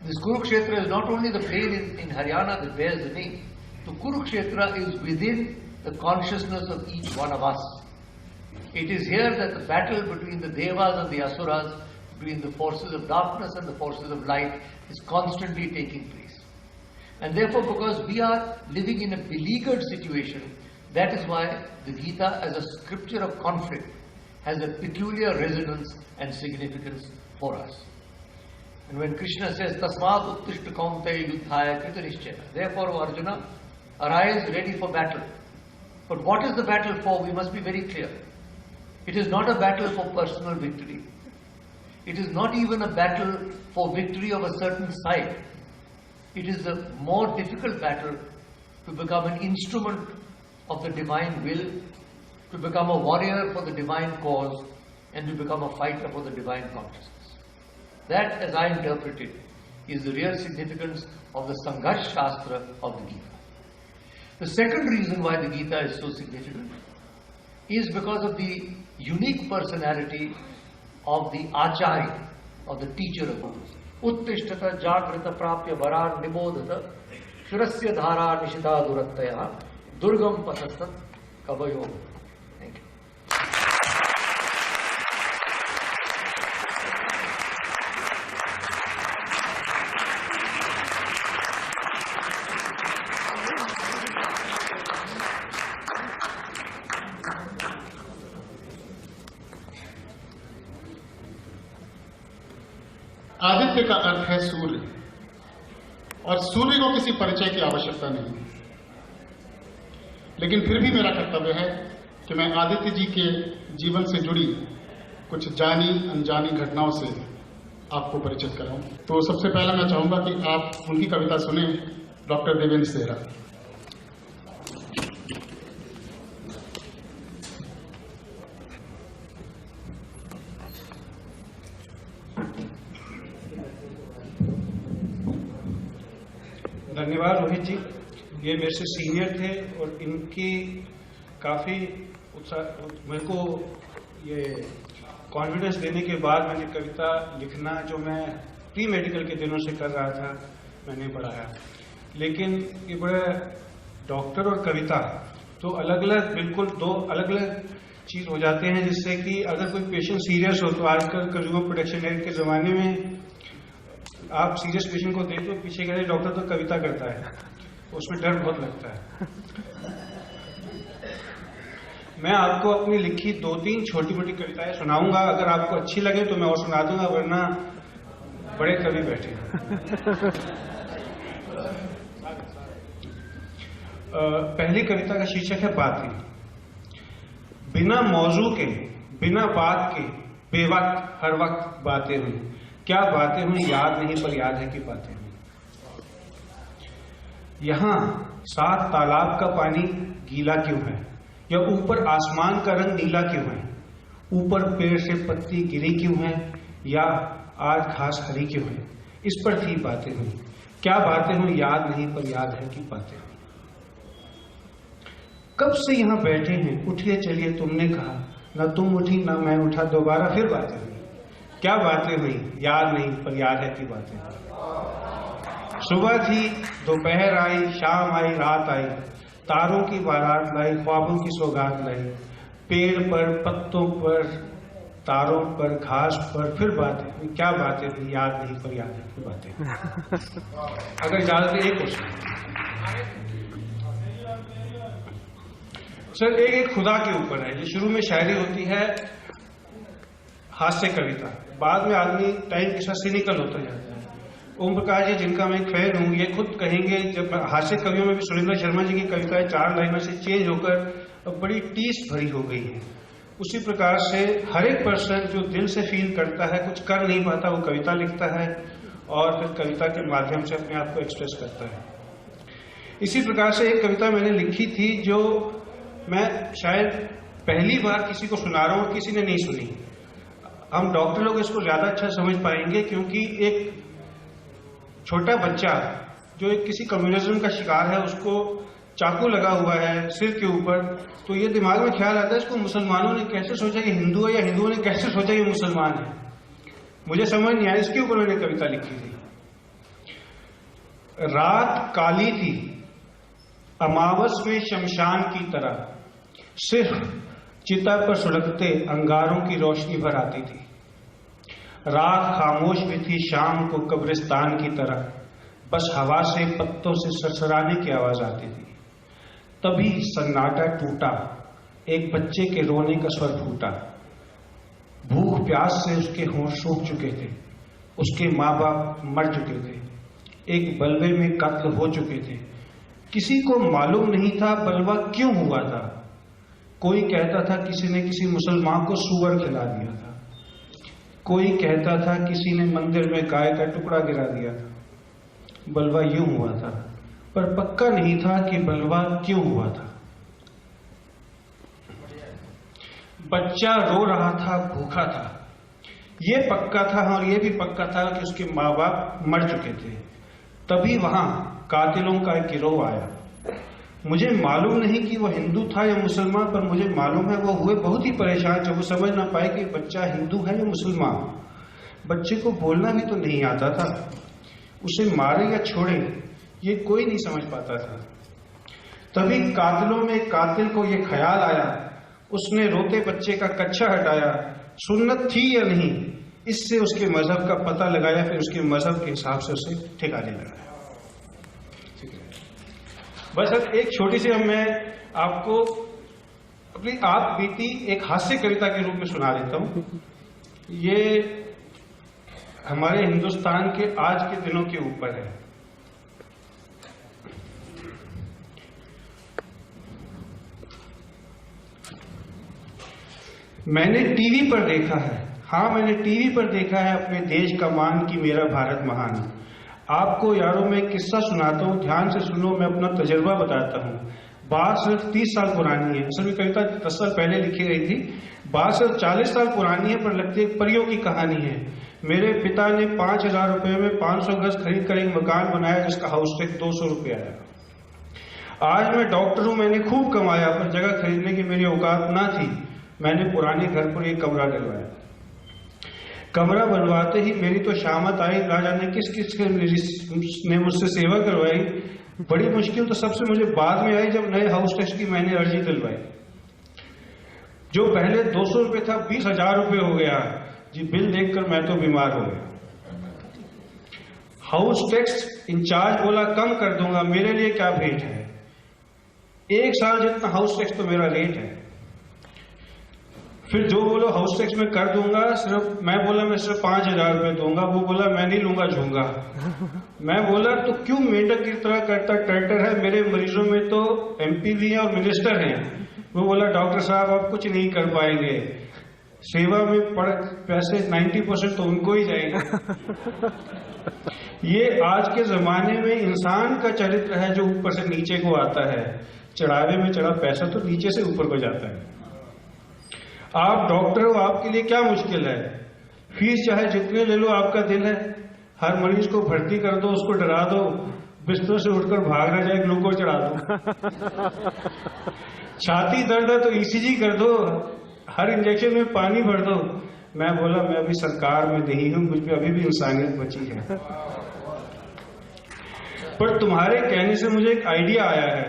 this Kurukshetra is not only the plain in Haryana that bears the name. So Kurukshetra is within the consciousness of each one of us. It is here that the battle between the Devas and the Asuras, between the forces of darkness and the forces of light, is constantly taking place. And therefore, because we are living in a beleaguered situation, that is why the Gita, as a scripture of conflict, has a peculiar resonance and significance for us. And when Krishna says, Tasmat uttishta kaunteya yuddhaya krita nishchaya, therefore, O Arjuna, arise ready for battle. But what is the battle for? We must be very clear. It is not a battle for personal victory. It is not even a battle for victory of a certain side. It is a more difficult battle to become an instrument of the divine will, to become a warrior for the divine cause, and to become a fighter for the divine consciousness. That, as I interpret it, is the real significance of the Sangharsh Shastra of the Gita. The second reason why the Gita is so significant is because of the unique personality of the Acharya, of the teacher of Gurus. Uttishtata jagrita prapya varar nibodhata shurasya dhara nishita durattaya durgam pasastat kavayo. Thank you. Aditya का अर्थ है सूर्य, और सूर्य को किसी परिचय की आवश्यकता नहीं, लेकिन फिर भी मेरा कर्तव्य है कि मैं आदित्य जी के जीवन से जुड़ी कुछ जानी अनजानी घटनाओं से आपको परिचित कराऊं। तो सबसे पहला मैं चाहूंगा कि आप उनकी कविता सुने, डॉक्टर देवेंद्र सेहरा। धन्यवाद रोहित जी, ये मेरे से सीनियर थे और इनकी काफ़ी उत्साह, मेरे को ये कॉन्फिडेंस देने के बाद मैंने कविता लिखना, जो मैं प्री मेडिकल के दिनों से कर रहा था, मैंने बढ़ाया। लेकिन ये बड़ा डॉक्टर और कविता तो अलग अलग, बिल्कुल दो अलग अलग चीज़ हो जाते हैं, जिससे कि अगर कोई पेशेंट सीरियस हो, तो आजकल कंज्यूमर प्रोटेक्शन एक्ट के ज़माने में आप सीरियस पेशेंट को देखो, पीछे कहते हैं डॉक्टर तो कविता करता है, उसमें डर बहुत लगता है। मैं आपको अपनी लिखी 2-3 छोटी मोटी कविताएं सुनाऊंगा, अगर आपको अच्छी लगे तो मैं और सुना दूंगा, वरना बड़े कवि बैठे। पहली कविता का शीर्षक है बातें। बिना मौजू के, बिना बात के, बेवक्त हर वक्त बातें हुई। क्या बातें हुई याद नहीं, पर याद है कि बातें हुई। यहां 7 तालाब का पानी गीला क्यों है, या ऊपर आसमान का रंग नीला क्यों है, ऊपर पेड़ से पत्ती गिरी क्यों है, या आज घास हरी क्यों है, इस पर थी बातें हुई। क्या बातें हुई याद नहीं, पर याद है कि बातें हुई। कब से यहां बैठे हैं, उठिए चलिए तुमने कहा, न तुम उठी न मैं उठा, दोबारा फिर बातें हुई। क्या बातें हुई याद नहीं, पर याद है कि बातें हुई। सुबह थी, दोपहर आई, शाम आई, रात आई, तारों की बारात लाई, ख्वाबों की सौगात लाई। पेड़ पर, पत्तों पर, तारों पर, घास पर, फिर बातें हुई। क्या बातें हुई याद नहीं, पर याद है कि बातें हुई। अगर इजाजत है एक क्वेश्चन सर, एक खुदा के ऊपर है। ये शुरू में शायरी होती है, हास्य कविता, बाद में आदमी टाइम के साथ सिनिकल होता जाता है। ओम प्रकाश जी, जिनका मैं एक फैन हूं, ये खुद कहेंगे, जब हास्य कवियों में भी सुरेंद्र शर्मा जी की कविताएं 4 लाइनों से चेंज होकर बड़ी टीस भरी हो गई है। उसी प्रकार से हर एक पर्सन जो दिल से फील करता है, कुछ कर नहीं पाता, वो कविता लिखता है और फिर कविता के माध्यम से अपने आप को एक्सप्रेस करता है। इसी प्रकार से एक कविता मैंने लिखी थी जो मैं शायद पहली बार किसी को सुना रहा हूं, किसी ने नहीं सुनी। हम डॉक्टर लोग इसको ज्यादा अच्छा समझ पाएंगे, क्योंकि एक छोटा बच्चा जो एक किसी कम्युनिज्म का शिकार है, उसको चाकू लगा हुआ है सिर के ऊपर, तो ये दिमाग में ख्याल आता है इसको मुसलमानों ने कैसे सोचा कि हिंदू है, या हिंदुओं ने कैसे सोचा कि मुसलमान है। मुझे समझ नहीं आया, इसके ऊपर मैंने कविता लिखी थी। रात काली थी, अमावस में शमशान की तरह, सिर्फ चिता पर सुलगते अंगारों की रोशनी भर आती थी। रात खामोश भी थी, शाम को कब्रिस्तान की तरह, बस हवा से पत्तों से सरसराने की आवाज आती थी। तभी सन्नाटा टूटा, एक बच्चे के रोने का स्वर फूटा। भूख प्यास से उसके होंठ सूख चुके थे, उसके माँ बाप मर चुके थे, एक बलवे में कत्ल हो चुके थे। किसी को मालूम नहीं था बलवा क्यों हुआ था। कोई कहता था किसी ने किसी मुसलमान को सूअर खिला दिया था, कोई कहता था किसी ने मंदिर में गाय का टुकड़ा गिरा दिया था। बलवा यूं हुआ था, पर पक्का नहीं था कि बलवा क्यों हुआ था। बच्चा रो रहा था, भूखा था, ये पक्का था और ये भी पक्का था कि उसके माँ बाप मर चुके थे। तभी वहां कातिलों का एक गिरोह आया। मुझे मालूम नहीं कि वो हिंदू था या मुसलमान, पर मुझे मालूम है वो हुए बहुत ही परेशान जब वो समझ ना पाए कि बच्चा हिंदू है या मुसलमान। बच्चे को बोलना भी तो नहीं आता था, उसे मारे या छोड़े ये कोई नहीं समझ पाता था। तभी कातिलों में कातिल को ये ख्याल आया, उसने रोते बच्चे का कच्छा हटाया। सुन्नत थी या नहीं, इससे उसके मजहब का पता लगाया, फिर उसके मजहब के हिसाब से उसे ठिकाने लगाया। बस अब एक छोटी सी मैं आपको अपनी आप बीती एक हास्य कविता के रूप में सुना देता हूं। ये हमारे हिंदुस्तान के आज के दिनों के ऊपर है। मैंने टीवी पर देखा है, हाँ मैंने टीवी पर देखा है अपने देश का मान कि मेरा भारत महान। आपको यारों में एक किस्सा सुनाता हूँ, ध्यान से सुनो, मैं अपना तजुर्बा बताता हूँ। बात सिर्फ 30 साल पुरानी है, असल में कविता 10 साल पहले लिखी गई थी। बात सिर्फ 40 साल पुरानी है, पर लगती है परियों की कहानी है। मेरे पिता ने 5,000 रुपए में 500 गज खरीद कर एक मकान बनाया जिसका हाउस टैक्स 200 रुपये आया। आज मैं डॉक्टर हूँ, मैंने खूब कमाया, पर जगह खरीदने की मेरी औकात ना थी। मैंने पुराने घर पर एक कमरा डलवाया। कमरा बनवाते ही मेरी तो शामत आई, ना जाने किस किस ने मुझसे सेवा करवाई। बड़ी मुश्किल तो सबसे मुझे बाद में आई जब नए हाउस टैक्स की मैंने अर्जी दिलवाई। जो पहले 200 रुपये था 20,000 रुपये हो गया जी। बिल देखकर मैं तो बीमार हो गया। हाउस टैक्स इंचार्ज बोला कम कर दूंगा, मेरे लिए क्या भेंट है, 1 साल जितना हाउस टैक्स तो मेरा रेट है। फिर जो बोलो हाउस टैक्स में कर दूंगा, सिर्फ मैं बोला मैं सिर्फ 5,000 रुपए दूंगा, वो बोला मैं नहीं लूंगा झूंगा। मैं बोला तो क्यों मेंढक की तरह करता टर्टर है, मेरे मरीजों में तो MP भी हैं और मिनिस्टर हैं। वो बोला डॉक्टर साहब आप कुछ नहीं कर पाएंगे, सेवा में पड़ पैसे 90% तो उनको ही जाएंगे। ये आज के जमाने में इंसान का चरित्र है जो ऊपर से नीचे को आता है, चढ़ावे में चढ़ा पैसा तो नीचे से ऊपर को जाता है। आप डॉक्टर हो, आपके लिए क्या मुश्किल है, फीस चाहे जितने ले लो, आपका दिल है, हर मरीज को भर्ती कर दो, उसको डरा दो, बिस्तर से उठकर भाग ना जाए, ग्लूकोज चढ़ा दो। छाती दर्द है तो ECG कर दो, हर इंजेक्शन में पानी भर दो। मैं बोला मैं अभी सरकार में नहीं हूं, मुझ में अभी भी इंसानियत बची है। पर तुम्हारे कहने से मुझे एक आइडिया आया है,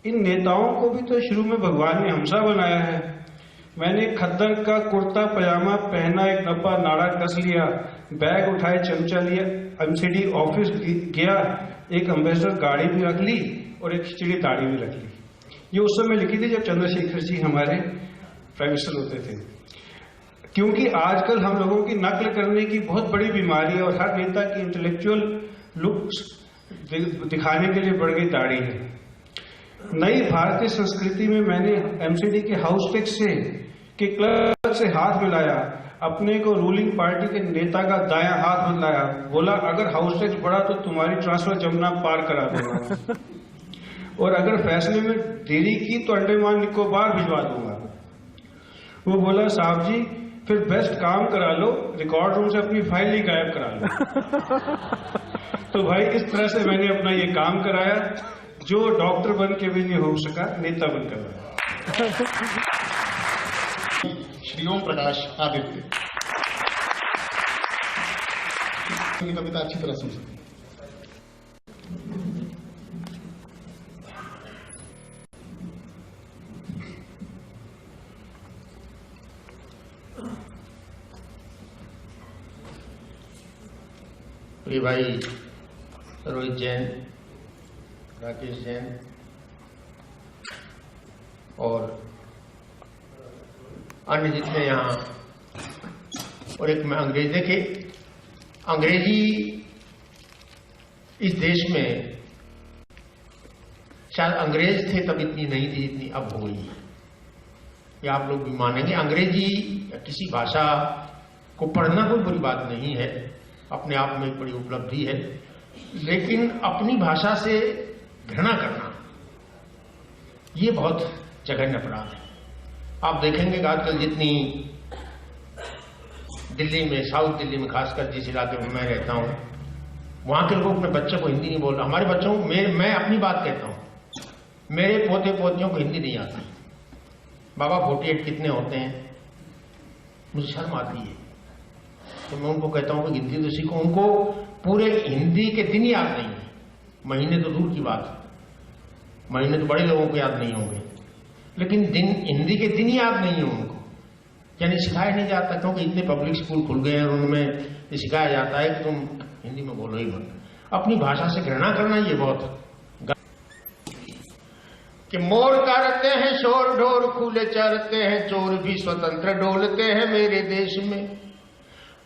इन नेताओं को भी तो शुरू में भगवान ने हमसा बनाया है। मैंने खद्दर का कुर्ता पजामा पहना, एक डब्बा नाड़ा कस लिया, बैग उठाए, चमचा लिया, MCD ऑफिस गया, एक एम्बेसडर गाड़ी भी रख ली और एक खिचड़ी दाढ़ी भी रख ली। ये उस समय लिखी थी जब चंद्रशेखर जी हमारे प्राइम मिनिस्टर होते थे। क्योंकि आजकल हम लोगों की नकल करने की बहुत बड़ी बीमारी है और हर नेता की इंटेलेक्चुअल लुक्स दिखाने के लिए बढ़ गई दाढ़ी है। नई भारतीय संस्कृति में मैंने MCD के हाउस टैक्स से के क्लर्क से हाथ मिलाया, अपने को रूलिंग पार्टी के नेता का दायां हाथ मिलाया, बोला अगर हाउस टैक्स बढ़ा तो तुम्हारी ट्रांसफर जमुना पार करा दूंगा और अगर फैसले में देरी की तो अंडमान निकोबार भिजवा दूंगा। वो बोला साहब जी फिर बेस्ट काम करा लो, रिकॉर्ड रूम से अपनी फाइल ही गायब करा लो। तो भाई इस तरह से मैंने अपना ये काम कराया, जो डॉक्टर बन के भी नहीं हो सका, नेता बनकर बना। श्री ओम प्रकाश आदित्य की कविता अच्छी तरह सुन सकते। प्रिय भाई रोहित जैन, राकेश जैन और अन्य जितने यहाँ, और एक मैं अंग्रेज, देखे अंग्रेजी इस देश में शायद अंग्रेज थे तब इतनी नहीं थी, इतनी अब हो गई है। ये आप लोग भी मानेंगे। अंग्रेजी या किसी भाषा को पढ़ना कोई बुरी बात नहीं है, अपने आप में एक बड़ी उपलब्धि है, लेकिन अपनी भाषा से घृणा करना ये बहुत जघन्य अपराध है। आप देखेंगे कि आजकल जितनी दिल्ली में, साउथ दिल्ली में खासकर जिस इलाके में मैं रहता हूं, वहां के लोग अपने बच्चों को हिंदी नहीं बोल रहे। हमारे बच्चों को, मैं अपनी बात कहता हूं, मेरे पोते पोतियों को हिंदी नहीं आती। बाबा 48 कितने होते हैं, मुझे शर्म आती है। तो मैं उनको कहता हूं कि हिंदी तो सीखो। उनको पूरे हिंदी के दिन याद नहीं है, महीने तो दूर की बात है, महीने तो बड़े लोगों को याद नहीं होंगे, लेकिन दिन, हिंदी के दिन याद नहीं है उनको, यानी सिखाया नहीं जाता। क्योंकि इतने पब्लिक स्कूल खुल गए हैं और उनमें ये सिखाया जाता है कि तुम हिंदी में बोलो ही मत। अपनी भाषा से घृणा करना ये बहुत कि मोर करते हैं शोर ढोर, खुले चरते हैं चोर भी स्वतंत्र डोलते हैं मेरे देश में।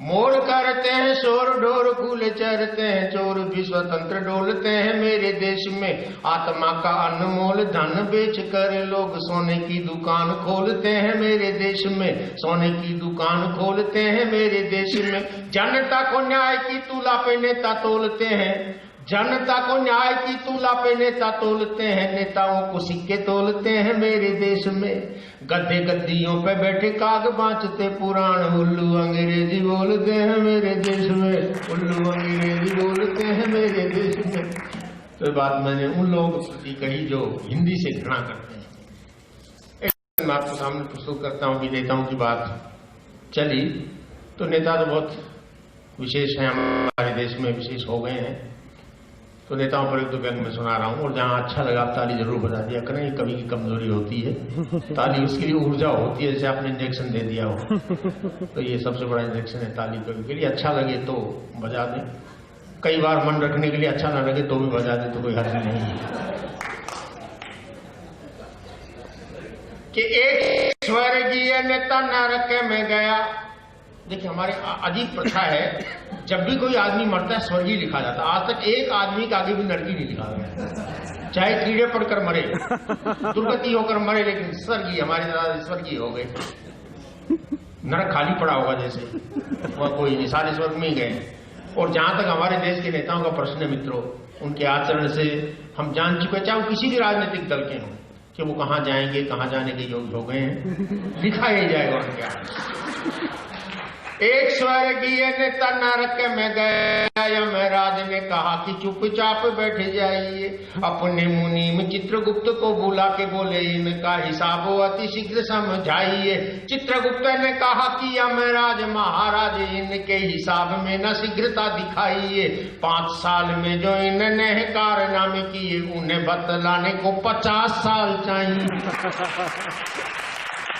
मोर करते हैं शोर ढोर, खुले चरते हैं चोर भी स्वतंत्र डोलते हैं मेरे देश में। आत्मा का अनमोल धन बेच कर लोग सोने की दुकान खोलते हैं मेरे देश में, सोने की दुकान खोलते हैं मेरे देश में। जनता को न्याय की तुला पे नेता तोलते हैं, जनता को न्याय की तुला पे नेता तोलते हैं, नेताओं को सिक्के तोलते हैं मेरे देश में। गद्दे गद्दियों पे बैठे काग बाँचते पुराण, उल्लू अंग्रेजी बोलते हैं मेरे देश में, उल्लू अंग्रेजी बोलते हैं मेरे देश में। तो बात मैंने उन लोगों की कही जो हिंदी से घृणा करते हैं। एक मैं आपके सामने प्रस्तुत करता हूँ कि नेताओं की बात चली, तो नेता तो बहुत विशेष हैं, हमारे देश में विशेष हो गए हैं। तो नेताओं पर एक दो व्यंग में सुना रहा हूँ, और जहाँ अच्छा लगा आप ताली जरूर बजा दिया करें, ये कभी की कमजोरी होती है। ताली उसके लिए ऊर्जा होती है, जैसे आपने इंजेक्शन दे दिया हो, तो ये सबसे बड़ा इंजेक्शन है ताली के लिए। अच्छा लगे तो बजा दें, कई बार मन रखने के लिए अच्छा ना लगे तो भी बजा दें, तो कोई हर्ज नहीं है। कि एक स्वर्गीय नेता नरक में गया। देखिए हमारे अजीब प्रथा है, जब भी कोई आदमी मरता है स्वर्गीय लिखा जाता है। आज तक एक आदमी का आगे भी नरकी नहीं लिखा गया, चाहे कीड़े पड़कर मरे, दुर्गति होकर मरे, लेकिन स्वर्गीय, हमारे दादा स्वर्गीय हो गए। नरक खाली पड़ा होगा जैसे, वह कोई नहीं, सारे स्वर्ग में ही गए। और जहां तक हमारे देश के नेताओं का प्रश्न है मित्रों, उनके आचरण से हम जान चुके, चाहे वो किसी भी राजनीतिक दल के हों, कि वो कहां जाएंगे, कहां जाने के योग्य हो गए हैं, लिखा ही जाएगा उनके आगे। एक स्वर्गीय नेता नरक में गया, यमराज ने कहा कि चुपचाप बैठ जाइए। अपने मुनीम चित्रगुप्त को बुला के बोले, इनका हिसाब अति शीघ्र समझाइए। चित्रगुप्त ने कहा कि यमराज महाराज, इनके हिसाब में न शीघ्रता दिखाइए। 5 साल में जो इन्होंने कारनामे किए, उन्हें बतलाने को 50 साल चाहिए।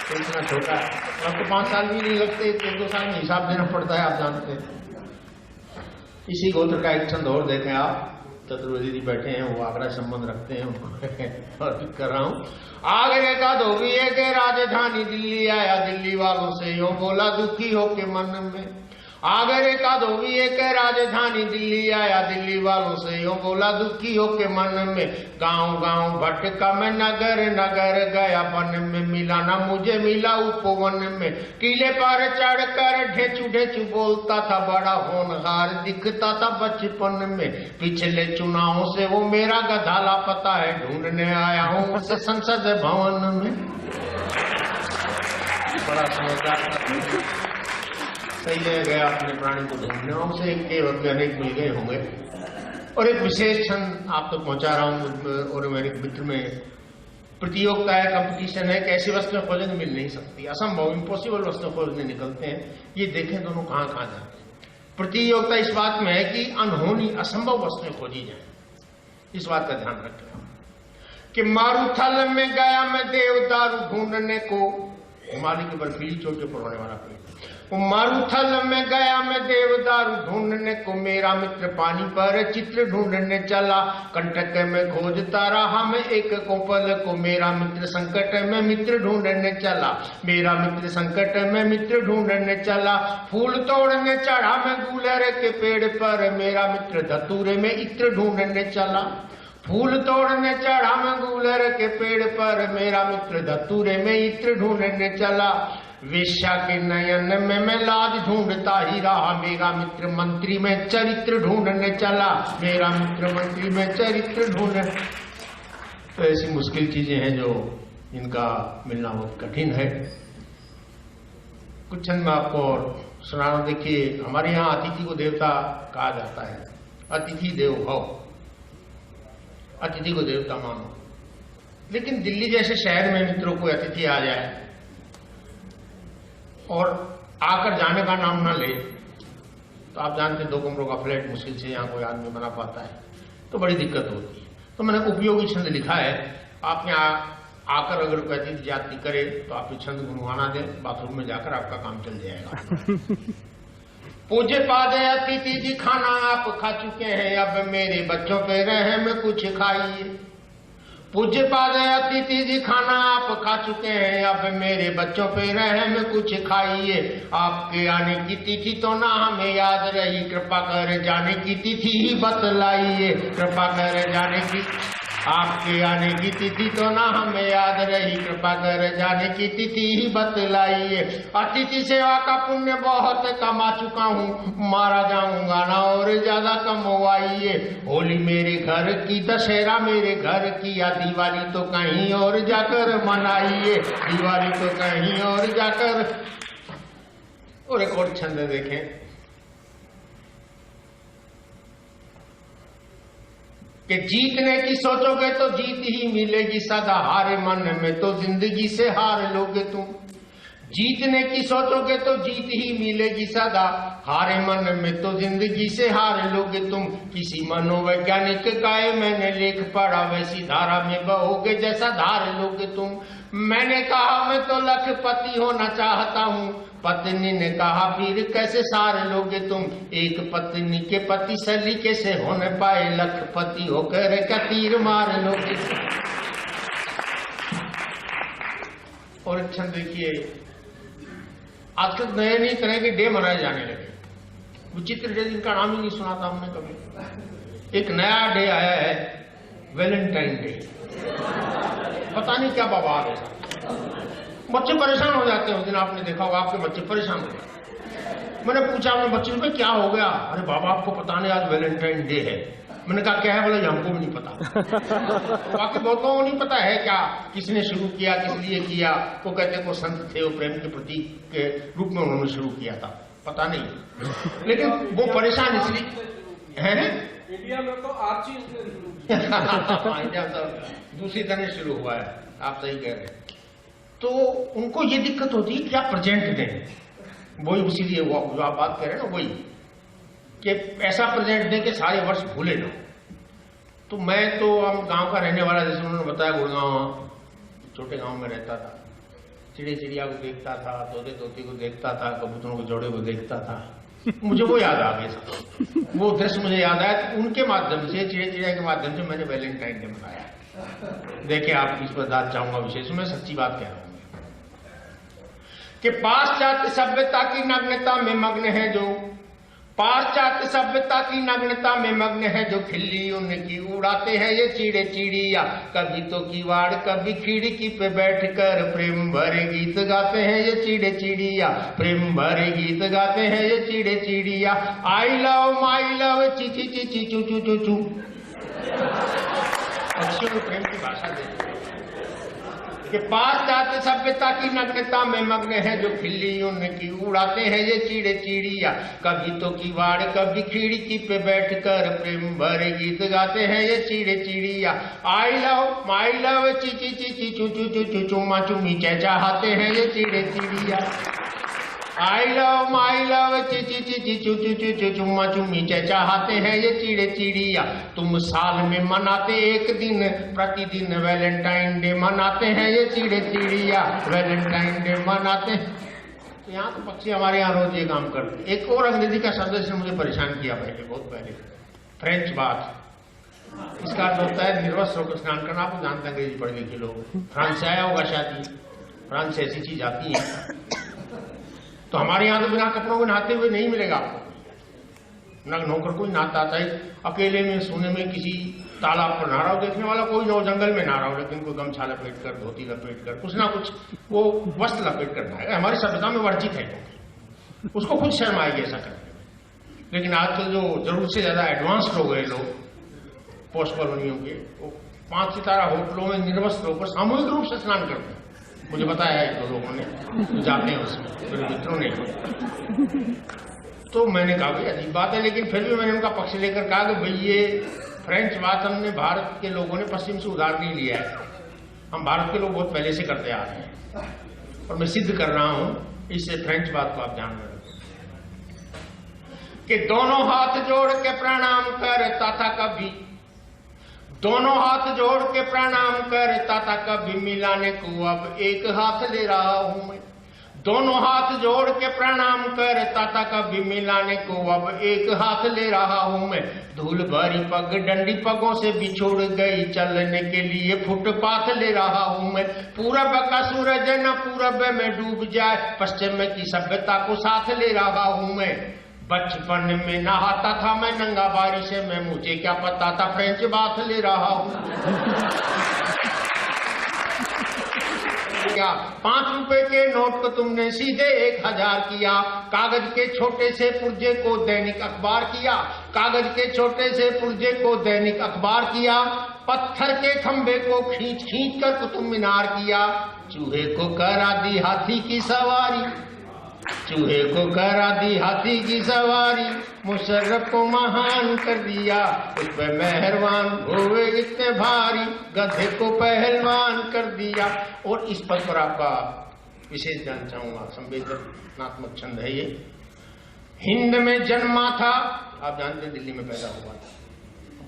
इतना छोटा है, आपको 5 साल भी नहीं लगते, 1-2 साल में हिसाब देना पड़ता है, आप जानते हैं। इसी गोत्र का एक छंद और देखें आप, चतुर्वेदी जी बैठे हैं, वो आगरा संबंध रखते हैं, उनको अर्पित कर रहा हूँ। आगरे का धोबिये के राजधानी दिल्ली आया, दिल्ली वालों से यूं बोला दुखी हो के मन में। आगरे का धोबिये के राजधानी दिल्ली आया, दिल्ली वालों से यूं बोला दुखी हो के मन में। गांव गांव भटका मैं, नगर नगर गया, वन में मिला ना मुझे मिला उपवन में। किले पर चढ़कर ढेचू ढेचू बोलता था, बड़ा होनहार दिखता था बचपन में। पिछले चुनावों से वो मेरा गधा लापता है, ढूंढने आया हूँ उसे संसद भवन में। बड़ा समझदार सही है, गया अपने प्राणी को ढूंढने, उसे एक अनेक मिल गए होंगे। और एक विशेष क्षण आप तक पहुंचा रहा हूं, और मेरे मित्र में प्रतियोगिता है, कंपटीशन है, कैसी वस्तुएं खोजने मिल नहीं सकती, असंभव, इम्पॉसिबल वस्तुएं खोजने निकलते हैं। ये देखें दोनों कहां कहां जाते हैं। प्रतियोगिता इस बात में है कि अनहोनी, असंभव वस्तुएं खोजी जाए, इस बात का ध्यान रखें। कि मारूथल में गया मैं देवदारू ढूंढने को, हिमालय की बर्फीली चोटियों पर होने वाला पेड़। मारूथल में गया मैं देवदारू ढूंढने को, मेरा मित्र पानी पर चित्र ढूंढने चला। कंटक में खोजता रहा मैं एक कोपल को, मेरा मित्र संकट में मित्र ढूंढने चला। मेरा मित्र संकट में मित्र ढूंढने चला। फूल तोड़ने चढ़ा मैं गुलर के पेड़ पर, मेरा मित्र धतूरे में इत्र ढूंढने चला। फूल तोड़ने चढ़ा मैं गुलर के पेड़ पर, मेरा मित्र धतूरे में इत्र ढूंढने चला। वेश्या के नयन में मैं लाज ढूंढता ही रहा, मेरा मित्र मंत्री में चरित्र ढूंढने चला। मेरा मित्र मंत्री में चरित्र ढूंढने। तो ऐसी मुश्किल चीजें हैं जो इनका मिलना बहुत कठिन है। कुछ छंद मैं आपको और सुना रहा हूं। देखिए हमारे यहाँ अतिथि को देवता कहा जाता है, अतिथि देवो भव, अतिथि को देवता मानो। लेकिन दिल्ली जैसे शहर में मित्रों को अतिथि आ जाए और आकर जाने का नाम ना ले, तो आप जानते हैं 2 कमरों का फ्लैट मुश्किल से यहाँ कोई आदमी बना पाता है, तो बड़ी दिक्कत होती है। तो मैंने उपयोगी छंद लिखा है, आप यहाँ आकर अगर कोई अतिथि जाति करे तो आप ये छंद गुनगुना दें, बाथरूम में जाकर आपका काम चल जाएगा। पूज्य पादे अतिथि जी खाना आप खा चुके हैं, अब मेरे बच्चों पे रहम कुछ खाइए। पूज्य पाद अतिथि जी खाना आप खा चुके हैं, अब मेरे बच्चों पे रहम कुछ खाइए। आपके आने की तिथि तो ना हमें याद रही, कृपा कर जाने की तिथि ही बतलाइए। कृपा कर जाने की, आपके आने की तिथि तो ना हमें याद रही, कृपा कर जाने की तिथि ही बतलाइए। अतिथि सेवा का पुण्य बहुत कमा चुका हूँ, मारा जाऊंगा ना और ज्यादा कमवाइए। होली मेरे घर की, दशहरा मेरे घर की, या दिवाली तो कहीं और जाकर मनाइए। दिवाली तो कहीं और जाकर। और एक और छंद देखें कि जीतने की सोचोगे तो जीत ही मिलेगी सदा, हारे मन में तो जिंदगी से हार लोगे तुम। जीतने की सोचोगे तो जीत ही मिलेगी सदा, हारे मन में तो जिंदगी से हार लोगे तुम। किसी मनोवैज्ञानिक का मैंने लेख पढ़ा, वैसी धारा में बहोगे जैसा धार लोगे तुम। मैंने कहा मैं तो लखपति होना चाहता हूँ, पत्नी ने कहा फिर कैसे सार लोगे तुम। एक पत्नी के पति सलीके से हो न पाए, लखपति होकर क्या तीर मार लोगे। और एक क्षण देखिए, आजकल नए नई तरह के डे मनाए जाने लगे, विचित्र डे जिनका नाम ही नहीं सुना था हमने कभी। एक नया डे आया है, वैलेंटाइन डे। पता नहीं क्या बवाल है, बच्चे परेशान हो जाते हैं उस दिन। आपने देखा होगा, आपके बच्चे परेशान हो जाते हैं। मैंने पूछा अपने बच्चों से क्या हो गया? अरे बाबा आपको पता नहीं आज वैलेंटाइन डे है। मैंने कहा क्या है? बोला हमको भी नहीं पता। बाकी बहुतों को नहीं पता है क्या, किसने शुरू किया, किस लिए किया। वो कहते हैं वो संत थे, वो प्रेम के प्रतीक के रूप में उन्होंने शुरू किया था, पता नहीं। लेकिन वो परेशान इसलिए है। इंडिया में तो आर्ची इंडिया तो दूसरी तरह शुरू हुआ है, आप सही कह रहे हैं। तो उनको ये दिक्कत होती है क्या प्रेजेंट दें, वही इसीलिए वो आप बात कह रहे हैं ना, वही कि ऐसा प्रेजेंट दें कि सारे वर्ष भूले ना। तो मैं तो हम गांव का रहने वाला, जैसे उन्होंने बताया गुड़गांव, छोटे गांव में रहता था, चिड़िया चिड़िया को देखता था, तोते तोती को देखता था, कबूतरों के जोड़े को देखता था। मुझे वो याद आ गया, वो दृश्य मुझे याद आया। तो उनके माध्यम से, चिड़िया चिड़िया के माध्यम से मैंने वैलेंटाइन डे मनाया। देखिए आप इस पर दाद चाहूंगा विशेष, मैं सच्ची बात कह रहा हूं कि पाश्चात्य सभ्यता की नग्नता में मग्न है जो, पाश्चात्य सभ्यता की नग्नता में मग्न है जो, खिल्ली उनकी उड़ाते हैं ये चिड़े चिड़िया। कभी तो किवाड़ कभी खिड़की पे बैठकर प्रेम भरे गीत गाते हैं ये चिड़े चिड़िया, प्रेम भरे गीत गाते हैं ये चिड़े चिड़िया। आई लव माई लव ची ची ची ची चू चू चू चू। पक्षियों को प्रेम की भाषा देते कि पाश्चात्य सभ्यता की नग्नता में मग्न है जो, खिल्ली उनकी उड़ाते हैं ये चिड़े चिड़िया। कभी तो किवाड़ कभी खिड़की पे बैठकर प्रेम भरे गीत गाते हैं ये चिड़े चिड़िया। आई लव माई लव ची ची ची ची चू चू चू चू चुमा चुमी चहचहाते हैं ये चिड़े चिड़िया। आई लव माई लव ची ची ची ची चू चू चू चू चुमा चुमी चहचहाते हैं ये चिड़े चिड़िया। तुम साल में मनाते एक दिन, प्रतिदिन वैलेंटाइन डे मनाते हैं ये चिड़े चिड़िया, वैलेंटाइन डे मनाते हैं। तो यहाँ तो पक्षी हमारे यहाँ रोज ये काम करते हैं। एक और अंग्रेजी का शब्द इसने मुझे परेशान किया पहले, बहुत पहले, फ्रेंच बात। इसका अर्थ होता है निर्वस्त्र होकर स्नान करना। आपको जानते हैं अंग्रेजी पढ़े लिखे लोग, फ्रांस से आया होगा शायद, फ्रांस से ऐसी चीज आती है। तो हमारे यहाँ तो बिना कपड़ों के नहाते हुए नहीं मिलेगा आपको। नग्न होकर कोई नहाता था, अकेले में सोने में किसी तालाब पर नहा रहा हो, देखने वाला कोई न जंगल में नहा रहा हो, लेकिन कोई गमछा लपेट कर, धोती लपेट कर, कुछ ना कुछ वो वस्त्र लपेट कर नहाएगा। हमारी सभ्यता में वर्जित है, उसको खुद शर्म आएगी ऐसा करने में। लेकिन आजकल जो जरूरत से ज्यादा एडवांस्ड हो गए लोग, पोस्ट कॉलोनियों के, वो 5 सितारा होटलों में निर्वस्त्र होकर सामूहिक रूप से स्नान करते हैं। मुझे बताया है 2 लोगों ने जाते हैं उसमें, मेरे मित्रों ने। तो मैंने कहा भाई अजीब बात है, लेकिन फिर भी मैंने उनका पक्ष लेकर कहा कि भाई ये फ्रेंच बात हमने भारत के लोगों ने पश्चिम से उधार नहीं लिया है, हम भारत के लोग बहुत पहले से करते आ रहे हैं, और मैं सिद्ध कर रहा हूं। इससे फ्रेंच बात को आप ध्यान में रखें कि दोनों हाथ जोड़ के प्रणाम करता था कभी, दोनों हाथ जोड़ के प्रणाम करता था कभी, मिलाने को अब एक हाथ ले रहा हूं मैं। दोनों हाथ जोड़ के प्रणाम करता था कभी, मिलाने को अब एक हाथ ले रहा हूं मैं। धूल भरी पग डंडी पगों से बिछोड़ गई, चलने के लिए फुटपाथ ले रहा हूं मैं। पूरब का सूरज न पूरब में डूब जाए, पश्चिम की सभ्यता को साथ ले रहा हूं मैं। बचपन में नहाता था मैं नंगा बारिश में, मुझे क्या पता था फ्रेंच बात ले रहा हूं। क्या 5 रुपए के नोट को तुमने सीधे 1000 किया, कागज के छोटे से पुर्जे को दैनिक अखबार किया, कागज के छोटे से पुर्जे को दैनिक अखबार किया। पत्थर के खंबे को खींच खींच कर कुतुब मीनार किया, चूहे को करा दी हाथी की सवारी, चूहे को करा दी हाथी की सवारी। मुशर्रफ को महान कर दिया, उस पर मेहरबान हुए इतने भारी, गधे को पहलवान कर दिया। और इस पद पर आपका विशेष ध्यान चाहूंगा, संवेदनात्मक छंद है ये। हिंद में जन्मा था, आप जानते हैं दिल्ली में पैदा हुआ था,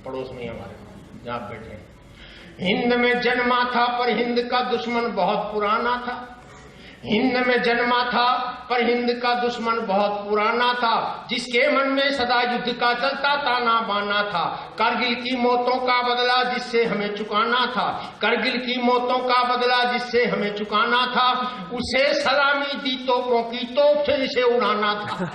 पड़ोस में ही हमारे जहां बैठे हैं। हिंद में जन्मा था पर हिंद का दुश्मन बहुत पुराना था, हिंद में जन्मा था पर हिंद का दुश्मन बहुत पुराना था, जिसके मन में सदा युद्ध का चलता ताना बाना था। कारगिल की मौतों का बदला जिससे हमें चुकाना था, कारगिल की मौतों का बदला जिससे हमें चुकाना था, उसे सलामी दी तोपों की तोप से इसे उड़ाना था।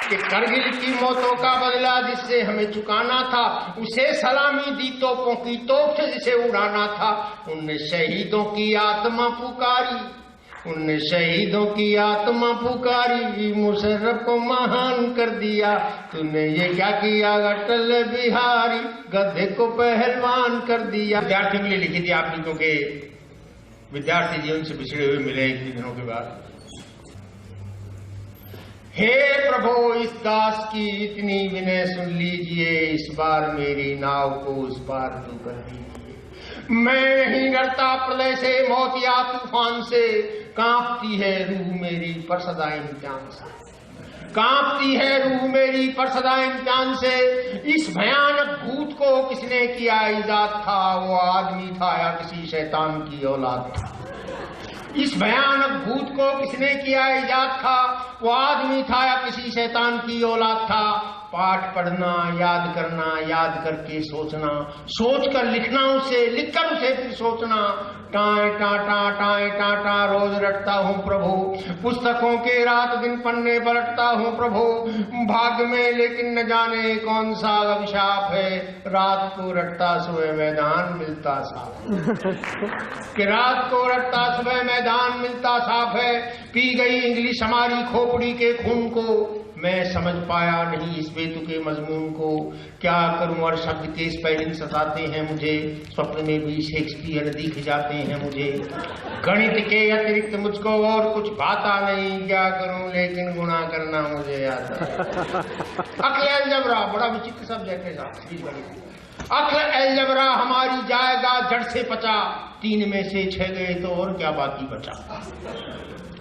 कि कारगिल की मौतों का बदला जिससे हमें चुकाना था, उसे सलामी दी तोपों की तोप से जिसे उड़ाना था। उनने शहीदों की आत्मा पुकारी, उनने शहीदों की आत्मा पुकारी, मुशर्रफ को महान कर दिया। तूने ये क्या किया अटल बिहारी, गधे को पहलवान कर दिया। विद्यार्थियों के लिए लिखी थी आपने, क्योंकि विद्यार्थी जीवन से पिछड़े हुए मिले एक दिनों के बाद। हे प्रभु, इस दास की इतनी विनय सुन लीजिए, इस बार मेरी नाव को उस पार तू कर दीजिए। मैं नहीं डरता प्रलय से, मौत या तूफान से, कांपती है रूह मेरी पर सदा इम्तिहान से, कांपती है रूह मेरी पर सदा इम्तिहान से। इस भयानक भूत को किसने किया ईजाद था, वो आदमी था या किसी शैतान की औलाद था। इस भयानक भूत को किसने किया ईजाद था, वो आदमी था या किसी शैतान की औलाद था। पाठ पढ़ना, याद करना, याद करके सोचना, सोच कर लिखना उसे, लिखकर उसे फिर सोचना। टाए टाटा टाए टाटा रोज रटता हूँ प्रभु, पुस्तकों के रात दिन पन्ने पलटता हूँ प्रभु। भाग्य में लेकिन न जाने कौन सा अभिशाप है, रात को रटता सुबह मैदान मिलता साफ कि रात को रटता सुबह मैदान मिलता साफ है। पी गई इंग्लिश हमारी खोपड़ी के खून को, मैं समझ पाया नहीं इस बेतुके मजमून को। क्या करूं और शब्द के स्पेलिंग सताते हैं मुझे, स्वप्न में भी शेक्सपियर दिख जाते हैं मुझे। गणित के अतिरिक्त मुझको और कुछ भाता नहीं, क्या करूं लेकिन गुणा करना मुझे आता है। अक्ल अलजबरा बड़ा विचित्र सब्जेक्ट है साहब। अक्ल अलजबरा हमारी जाएगा जड़ से पचा, 3 में से 6 गए तो और क्या बाकी बचा।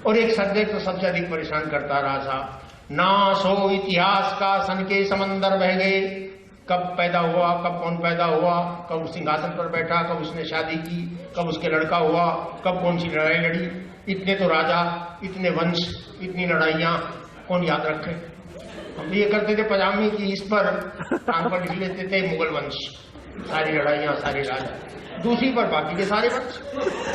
और एक सब्जेक्ट तो सबसे अधिक परेशान करता रहा साहब, नाश हो इतिहास का सन के समंदर बह गए। कब पैदा हुआ, कब कौन पैदा हुआ, कब सिंहासन पर बैठा, कब उसने शादी की, कब उसके लड़का हुआ, कब कौन सी लड़ाई लड़ी। इतने तो राजा, इतने वंश, इतनी लड़ाइयां कौन याद रखे। हम ये करते थे पजामी की इस पर आंख पर लिख लेते थे मुगल वंश, सारी लड़ाइयां, सारे राजा। दूसरी पर बाकी के सारे वंश।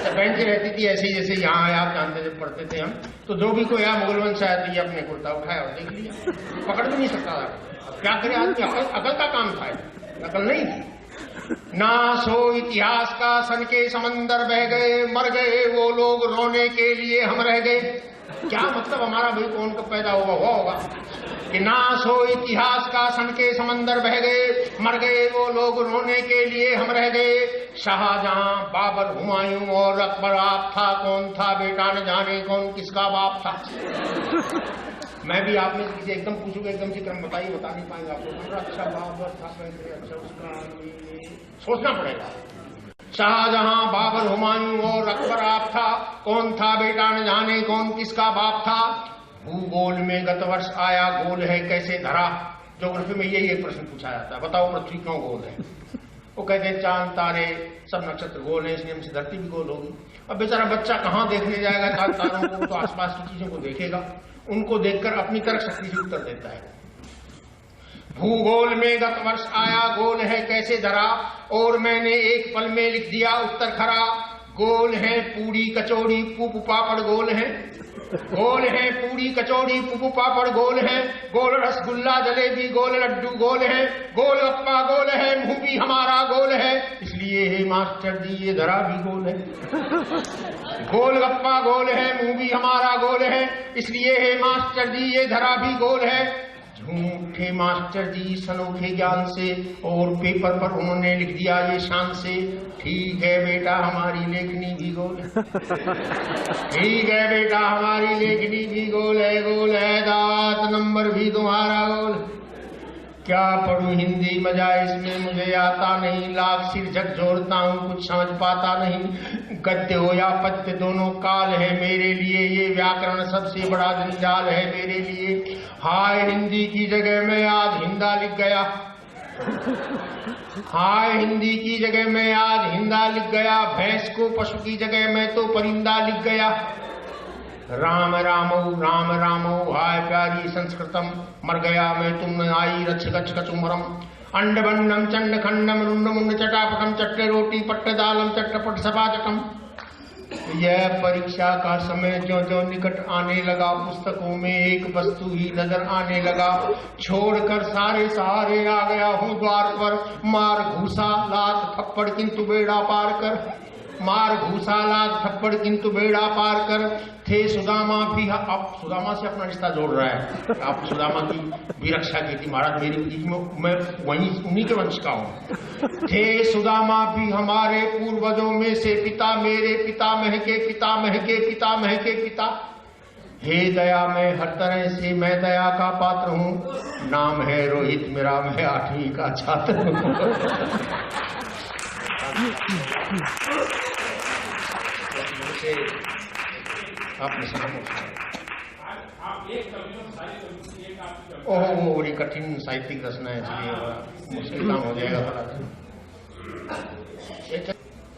बेंच रहती थी ऐसे ही जैसे यहाँ आया, आप जानते जब पढ़ते थे हम, तो जो भी कोई आया मुगल वंश आया तो ये अपने कुर्ता उठाया और देख लिया, पकड़ भी नहीं सकता था। क्या करे आदमी, अकल का काम था, अकल नहीं थी। नाश हो इतिहास का सन के समंदर बह गए, मर गए वो लोग रोने के लिए हम रह गए। क्या मतलब हमारा भाई कौन कब पैदा होगा कि नाश हो इतिहास का सन के समंदर बह गए, मर गए वो लोग रोने के लिए हम रह गए। शाहजहां, बाबर, हुमायूं और अकबर आप था, कौन था बेटा न जाने कौन किसका बाप था। मैं भी आप में किसी एकदम पूछूंगा, एकदम से क्रम बताइए, बता नहीं पाएंगे आपको। अच्छा बाबर था, अच्छा उसका सोचना पड़ेगा। शाहजहां, बाबर, हुमायूं और अकबर आप था, कौन था बेटा न जाने कौन किसका बाप था। भूगोल में गत वर्ष आया गोल है कैसे धरा। ज्योग्राफी में यही एक प्रश्न पूछा जाता है, बताओ पृथ्वी क्यों गोल है। वो कहते हैं चांद तारे सब नक्षत्र गोल है, इसलिए हमसे धरती भी गोल होगी। अब बेचारा बच्चा कहाँ देखने जाएगा चांद तारों को, तो आसपास की चीजों को देखेगा, उनको देखकर अपनी तर्क शक्ति से उत्तर देता है। भूगोल में गत वर्ष आया गोल है कैसे धरा, और मैंने एक पल में लिख दिया उत्तर खरा। गोल है पूरी कचौड़ी पुप पापड़ गोल है, गोल है पूरी कचौड़ी पुप पापड़ गोल है। गोल रसगुल्ला जलेबी गोल लड्डू गोल है, गोल गप्पा गोल है, मुंह भी हमारा गोल है, इसलिए हे मास्टर जी ये धरा भी गोल है। गोल गप्पा गोल है, मुंह भी हमारा गोल है, इसलिए हे मास्टर जी ये धरा भी गोल है। झूठे मास्टर जी सनोखे ज्ञान से, और पेपर पर उन्होंने लिख दिया ये शान से। ठीक है बेटा हमारी लेखनी भी गोल है, ठीक है बेटा हमारी लेखनी भी गोल है, दांत नंबर भी तुम्हारा गोल। क्या पढ़ूं हिंदी मजा इसमें मुझे आता नहीं, लाख सिर झकझोरता हूँ कुछ समझ पाता नहीं। गद्य हो या पद्य दोनों काल है मेरे लिए, ये व्याकरण सबसे बड़ा जंजाल है मेरे लिए। हाय हिंदी की जगह मैं आज हिंदा लिख गया, हाय हिंदी की जगह मैं आज हिंदा लिख गया। भैंस को पशु की जगह मैं तो परिंदा लिख गया। राम रामो हाय प्यारी संस्कृतम, मर गया मैं तुम न आई रक्ष गच्छ कचुमरम, अंडबंडम चंड खंडम रुंड मुंड चटापटम, चट्टे रोटी पट्टे दालम चट्टपट सपाचकम। यह परीक्षा का समय ज्यों ज्यों निकट आने लगा, पुस्तकों में एक वस्तु ही नजर आने लगा, छोड़कर सारे सहारे आ गया हूँ द्वार पर, मार घूसा लात थप्पड़ किंतु बेड़ा पार कर, मार घूसा लात थप्पड़ किंतु बेड़ा पार कर। थे सुदामा भी, आप सुदामा से अपना रिश्ता जोड़ रहा है, आप सुदामा की भी रक्षा की थी महाराज, मेरी मैं वहीं उन्हीं के वंश का हूँ। थे सुदामा भी हमारे पूर्वजों में से पिता, मेरे पितामह के पितामह के पितामह के पिता। हे दया मैं हर तरह से मैं दया का पात्र हूँ, नाम है रोहित मेरा, मैं 8वीं का छात्र हूँ। आपने ओह वो बड़ी कठिन साहित्यिक रचना है, इसलिए मुश्किल काम हो जाएगा थोड़ा।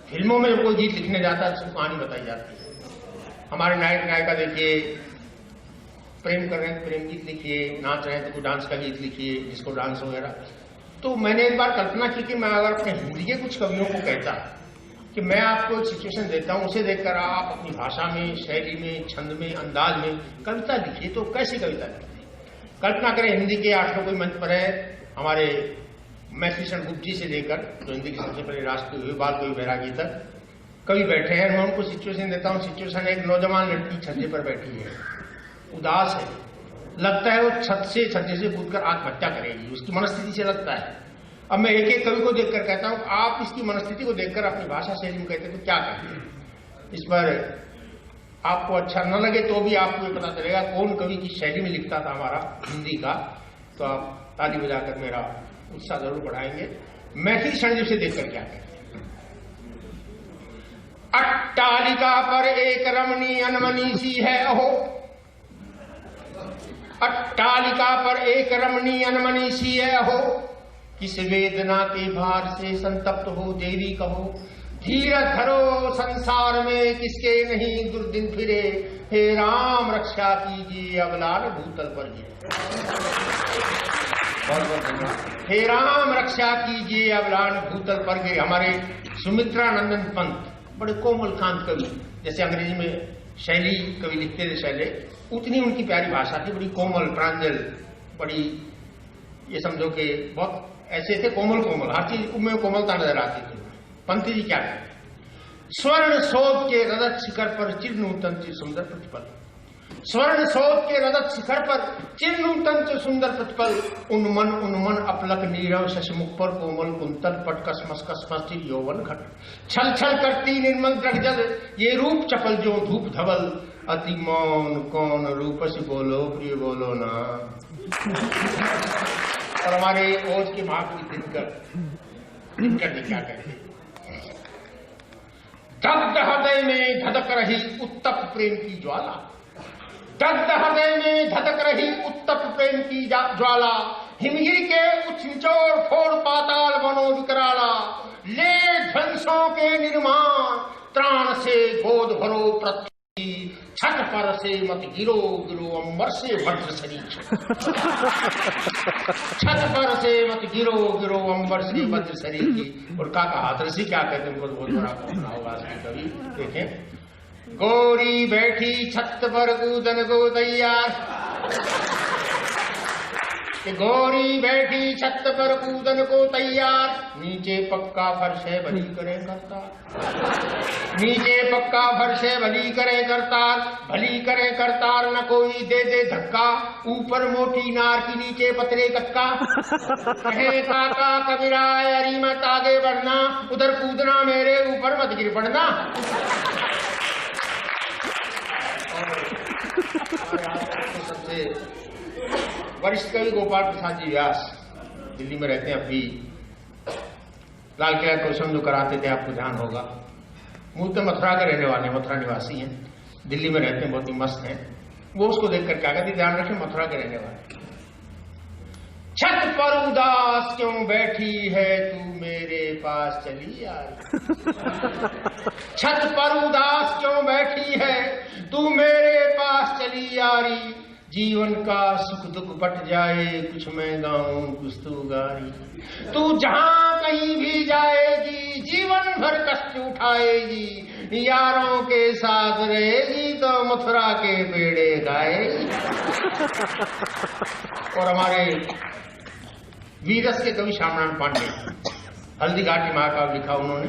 फिल्मों में जब कोई गीत लिखने जाता है उसको कहानी बताई जाती है। हमारे नायक नायिका देखिए प्रेम कर रहे हैं, प्रेम गीत लिखिए, नाच रहे हैं तो कोई डांस का गीत लिखिए जिसको डांस वगैरह। तो मैंने एक बार कल्पना की कि मैं अगर अपने हिंदी के कुछ कवियों को कहता कि मैं आपको एक सिचुएशन देता हूं, उसे देखकर आप अपनी भाषा में, शैली में, छंद में, अंदाज में कविता लिखिए, तो कैसी कविता लिखिए। कल्पना करें हिंदी के 8 कोई मंच पर है, हमारे मैथिलीशरण गुप्त जी से लेकर जो हिंदी के सबसे पहले राष्ट्रीय हुए बाल कवि बैरागी तक कवि बैठे हैं। मैं उनको सिचुएशन देता हूँ। सिचुएशन एक नौजवान लड़की छज्जे पर बैठी है, उदास है, लगता है वो छज्जे से कूदकर आत्महत्या करेगी, उसकी मनस्थिति से लगता है। अब मैं एक एक कवि को देखकर कहता हूं आप इसकी मनस्थिति को देखकर अपनी भाषा शैली में कहते तो क्या कहेंगे। इस पर आपको अच्छा न लगे तो भी आपको ये पता चलेगा कौन कवि की शैली में लिखता था हमारा हिंदी का, तो आप ताली बजाकर मेरा उत्साह जरूर बढ़ाएंगे। मैथिलीशरण जी से देखकर क्या कहते हैं। अट्टालिका पर एक रमणी अनमनी सी है अहो, अट्टालिका पर एक रमणी अनमनी सी है अहो, किस वेदना के भार से संतप्त हो देवी कहो, धीरज धरो संसार में किसके नहीं दुर्दिन फिरे, हे राम रक्षा कीजिए अबलान भूतल पर गिरे। हे राम रक्षा कीजिए अबलान भूतल पर गिरे। हमारे सुमित्रा नंदन पंत बड़े कोमल कांत कवि, जैसे अंग्रेजी में शैली कवि लिखते थे शैली, उतनी उनकी प्यारी भाषा थी, बड़ी कोमल प्रांजल, बड़ी ये समझो कि बहुत ऐसे थे कोमल कोमल, हर चीज में कोमलता नजर आती थी। पंत जी क्या कहते हैं। स्वर्ण शोध के रजत शिखर पर चिरनूतन सुंदर प्रतिपल, स्वर्ण शोध के रजत शिखर पर चिरनूतन सुंदर प्रतिपल, उन्मन अपलक नीरव शशमुख पर कोमल कुंतल पट कसमस कसमस यौवन घट, छल छल करती निर्मल द्रगजल, ये रूप चपल जो धूप धवल, अति मौन कौन रूप से बोलो प्रिय बोलो ना। और हमारे ओज के महाकवि दिनकर ने क्या कहते हैं। दग्ध हृदय में धधक रही उत्तप प्रेम की ज्वाला, दग्ध हृदय में धधक रही उत्तप प्रेम की ज्वाला, हिमगिरी के उच्च निचोड़ फोड़ पाताल बनो विकराला, ले ध्वंसों के निर्माण त्राण से गोद भरो पृथ्वी, छत पर से मत गिरो गिरो अंबर से वज्र शरीर, छत पर से मत गिरो गिरो अंबर से वज्र शरीर की। और काका हाथरसी क्या कहते हैं, बहुत बड़ा कहना होगा कवि। देखें, गोरी बैठी छत पर कूदन को तैयार, गोरी बैठी छत पर कूदन को तैयार, नीचे पक्का फर्श है भली करे करतार, नीचे पक्का फर्श है भली करे करतार, भली करे करतार न कोई दे दे धक्का, ऊपर मोटी नार की नीचे पतरे कक्का, कहे काका कबीरा अरी मत आगे बढ़ना, उधर कूदना मेरे ऊपर मत गिर पड़ना। सबसे वरिष्ठ कवि गोपाल प्रसाद जी व्यास दिल्ली में रहते हैं, अभी लाल किला क्वेश्चन जो कराते थे आपको ध्यान होगा। मूल तो मथुरा के रहने वाले, मथुरा निवासी हैं, दिल्ली में रहते हैं, बहुत ही मस्त हैं। वो उसको देखकर क्या कहते, ध्यान रखें मथुरा के रहने वाले। छत पर उदास क्यों बैठी है तू मेरे पास चली आई। छत पर उदास क्यों बैठी है तू मेरे पास चली आ रही। जीवन का सुख दुख बट जाए कुछ मैं गाऊं कुछ तू गाई। तू जहां कहीं भी जाएगी जीवन भर कष्ट उठाएगी। यारों के साथ रहेगी तो मथुरा के पेड़े खाएगी। और हमारे वीरस के कवि श्यामनारायण पांडे हल्दी घाटी महाकाव्य लिखा उन्होंने।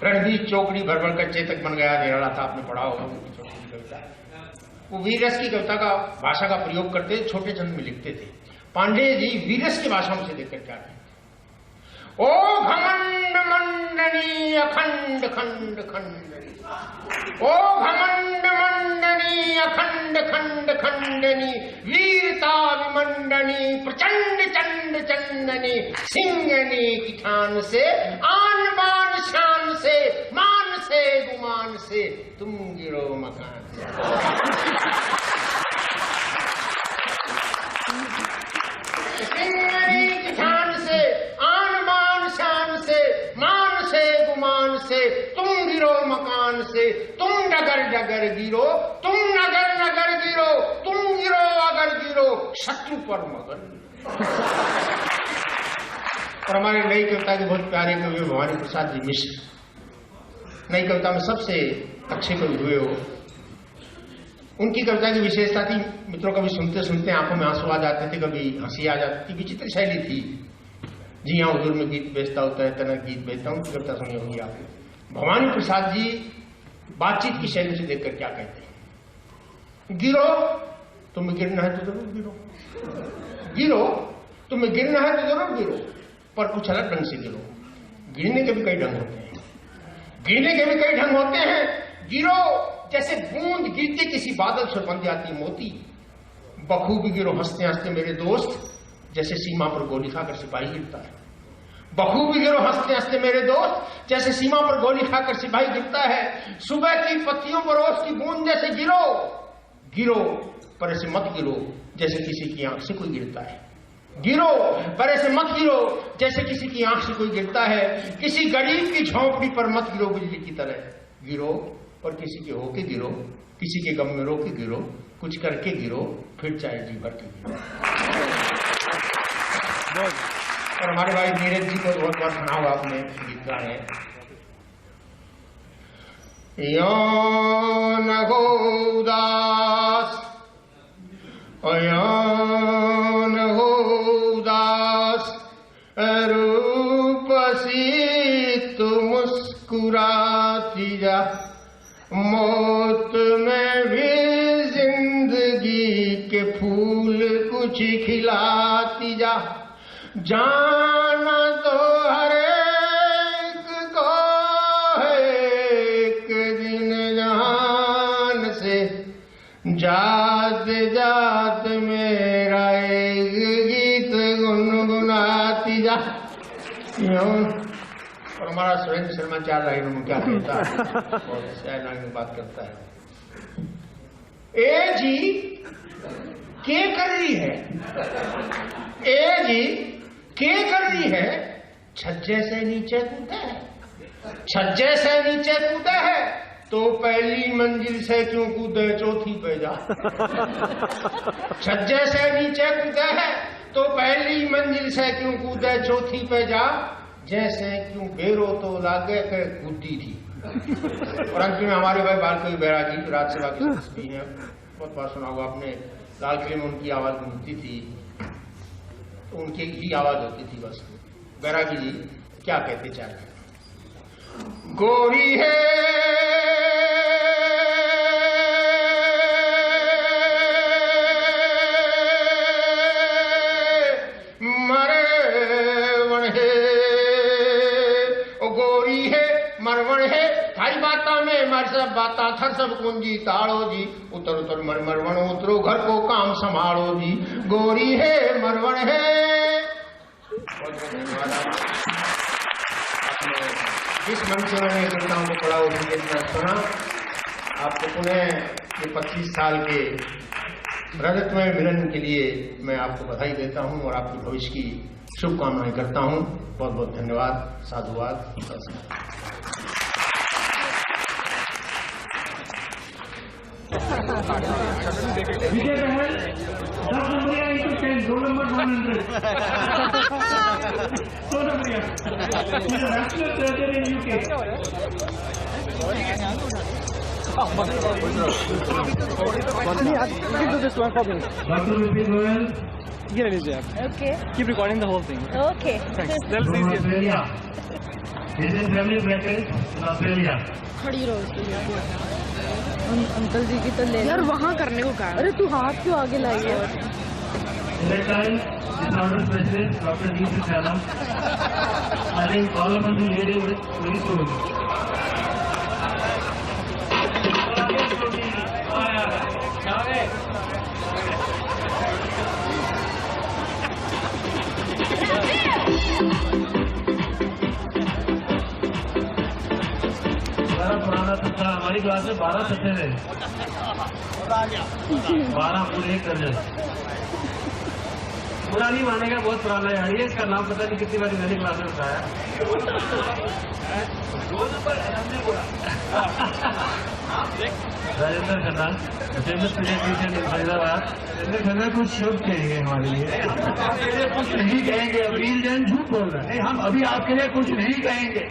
रणबीर चौकड़ी भर भर कर चेतक बन गया निराला था, आपने पढ़ा होगा वो कविता। वो वीरस की कविता का भाषा का प्रयोग करते छोटे छंद में लिखते थे। पांडे जी वीरस की भाषा में से देखकर क्या कहते, ओ घमंड मंडनी अखंड खंड खंडनी, ओ घमंड मंडनी अखंड खंड खंडनी, वीरता विमंडनी प्रचंड चंड चंदनी, सिंगनी की ठान से आन बान शान से, मान से गुमान से तुम गिरो मकान से। सिंगनी की ठान से आन बान शान से, मान से गुमान से तुम गिरो मकान से। तुम डगर डगर गिरो, तुम नगर नगर गिरो, तुम गिरो अगर गिरो शत्रु पर मगर। और हमारे नई कविता के बहुत प्यारे कवि भवानी प्रसाद जी मिश्र, नई कविता में सबसे अच्छे कवि हुए हो। उनकी कविता की विशेषता थी, मित्रों कभी सुनते सुनते आंखों में आंसू आ जाते थे, कभी हंसी आ जाती थी। विचित्र शैली थी। जी हाँ हुजूर में गीत बेचता होता है, तना गीत बेचता हूँ, कविता सुनी होगी आपने। भवानी प्रसाद जी बातचीत की शैली से देखकर क्या कहते हैं, गिरो तुम्हें गिरना है तो जरूर गिरो, गिरो तुम्हें गिरना है तो जरूर गिरो, पर कुछ अलग ढंग से गिरो। गिरने के भी कई ढंग होते हैं, गिरने के भी कई ढंग होते हैं। गिरो जैसे बूंद गिरते किसी बादल से बन जाती मोती। बखूबी गिरो हंसते हंसते मेरे दोस्त, जैसे सीमा पर गोली खाकर सिपाही गिरता है। बखूबी गिरो हंसते हंसते मेरे दोस्त, जैसे सीमा पर गोली खाकर सिपाही गिरता है। सुबह की पत्तियों पर ओस की बूंद जैसे गिरो, गिरो पर ऐसे मत गिरो जैसे किसी की आंख से कोई गिरता है। गिरो पर ऐसे मत गिरो जैसे किसी की आंख से कोई गिरता है। किसी गरीब की झोंपड़ी पर मत गिरो बिजली की तरह, गिरो पर किसी के होके गिरो, किसी के गम में रो के गिरो, कुछ करके गिरो, फिर चाहे जी भर के गिरो। और हमारे भाई नीरज जी को बहुत बार सुना होगा आपने गीत गाए हैं। यो न हो उदास, यो न हो उदास, रूपसी तू मुस्कुराती जा, मौत में भी जिंदगी के फूल कुछ खिलाती जा। जाना तो हर एक को एक दिन जान से, जात जात मेरा एक गीत गुनगुनाती जा। और हमारा सुरेंद्र शर्मा 4 लाइनों में क्या कहता है, और 6 लाइन में बात करता है। ए जी के कर रही है, ए जी के कर रही है, छज्जे से नीचे कूदा है, छज्जे से नीचे कूदा है तो पहली मंजिल से क्यों कूदे चौथी पे जा। छज्जे से नीचे कूदा है तो पहली मंजिल से क्यों कूदे चौथी पे जा। जैसे क्यों बेरो तो लागे के कूदी थी। और अंत में हमारे भाई बालकवि बैरागी राज्यसभा के सदस्य भी हैं, बहुत बार सुना होगा आपने। लाल किले में उनकी आवाज गूंजती थी तो उनकी ही आवाज होती थी बस। बैरागी जी क्या कहते चाहे, गोरी है मरवण है, ओ गोरी है मरवण है, थारी बाता में मर सब बाता थर सब कुंजी ताड़ो जी। उतर उतर मर मरवण उतरो घर को काम संभालो जी, गोरी है मरवण है। जिस मंच से मैंने कविताओं को पढ़ा वो सुना, आपको पुनः ये 25 साल के रजतमय मिलन के लिए मैं आपको बधाई देता हूं और आपके भविष्य की शुभकामनाएं करता हूं। बहुत बहुत धन्यवाद, साधुवाद, नमस्कार। विजय बहल 10 नंबरिया इंटू 10, रोल नंबर 100। So नंबरिया national treasure in UK. Dr. Vipin Goyal. Get it easy. Okay. Keep recording the whole thing. Okay. Thanks. That's From easy. Australia. Indian family bracket in Australia. खड़ी रहो uncle जी की तो ले यार वहाँ करने को कहा। अरे तू हाथ क्यों आगे लाई है? In that time, this order president, Dr. D.C. Salam, I think all of us will hear it very soon. पुराना सच्चा हमारी क्लास में 12 सच्चे थे, 12 पूरे कर जाए। बुरा नहीं मानेगा, बहुत पुराना है। इसका नाम पता नहीं कितनी बार मैंने क्लास में बताया। राजेंद्र खन्ना, फेमस पीडियाट्रिशियन इन फरीदाबाद। राजेंद्र खन्ना कुछ शब्द कहेंगे हमारे लिए। कुछ नहीं कहेंगे, अबील जैन झूठ बोल रहा है। हम अभी आपके लिए कुछ नहीं कहेंगे।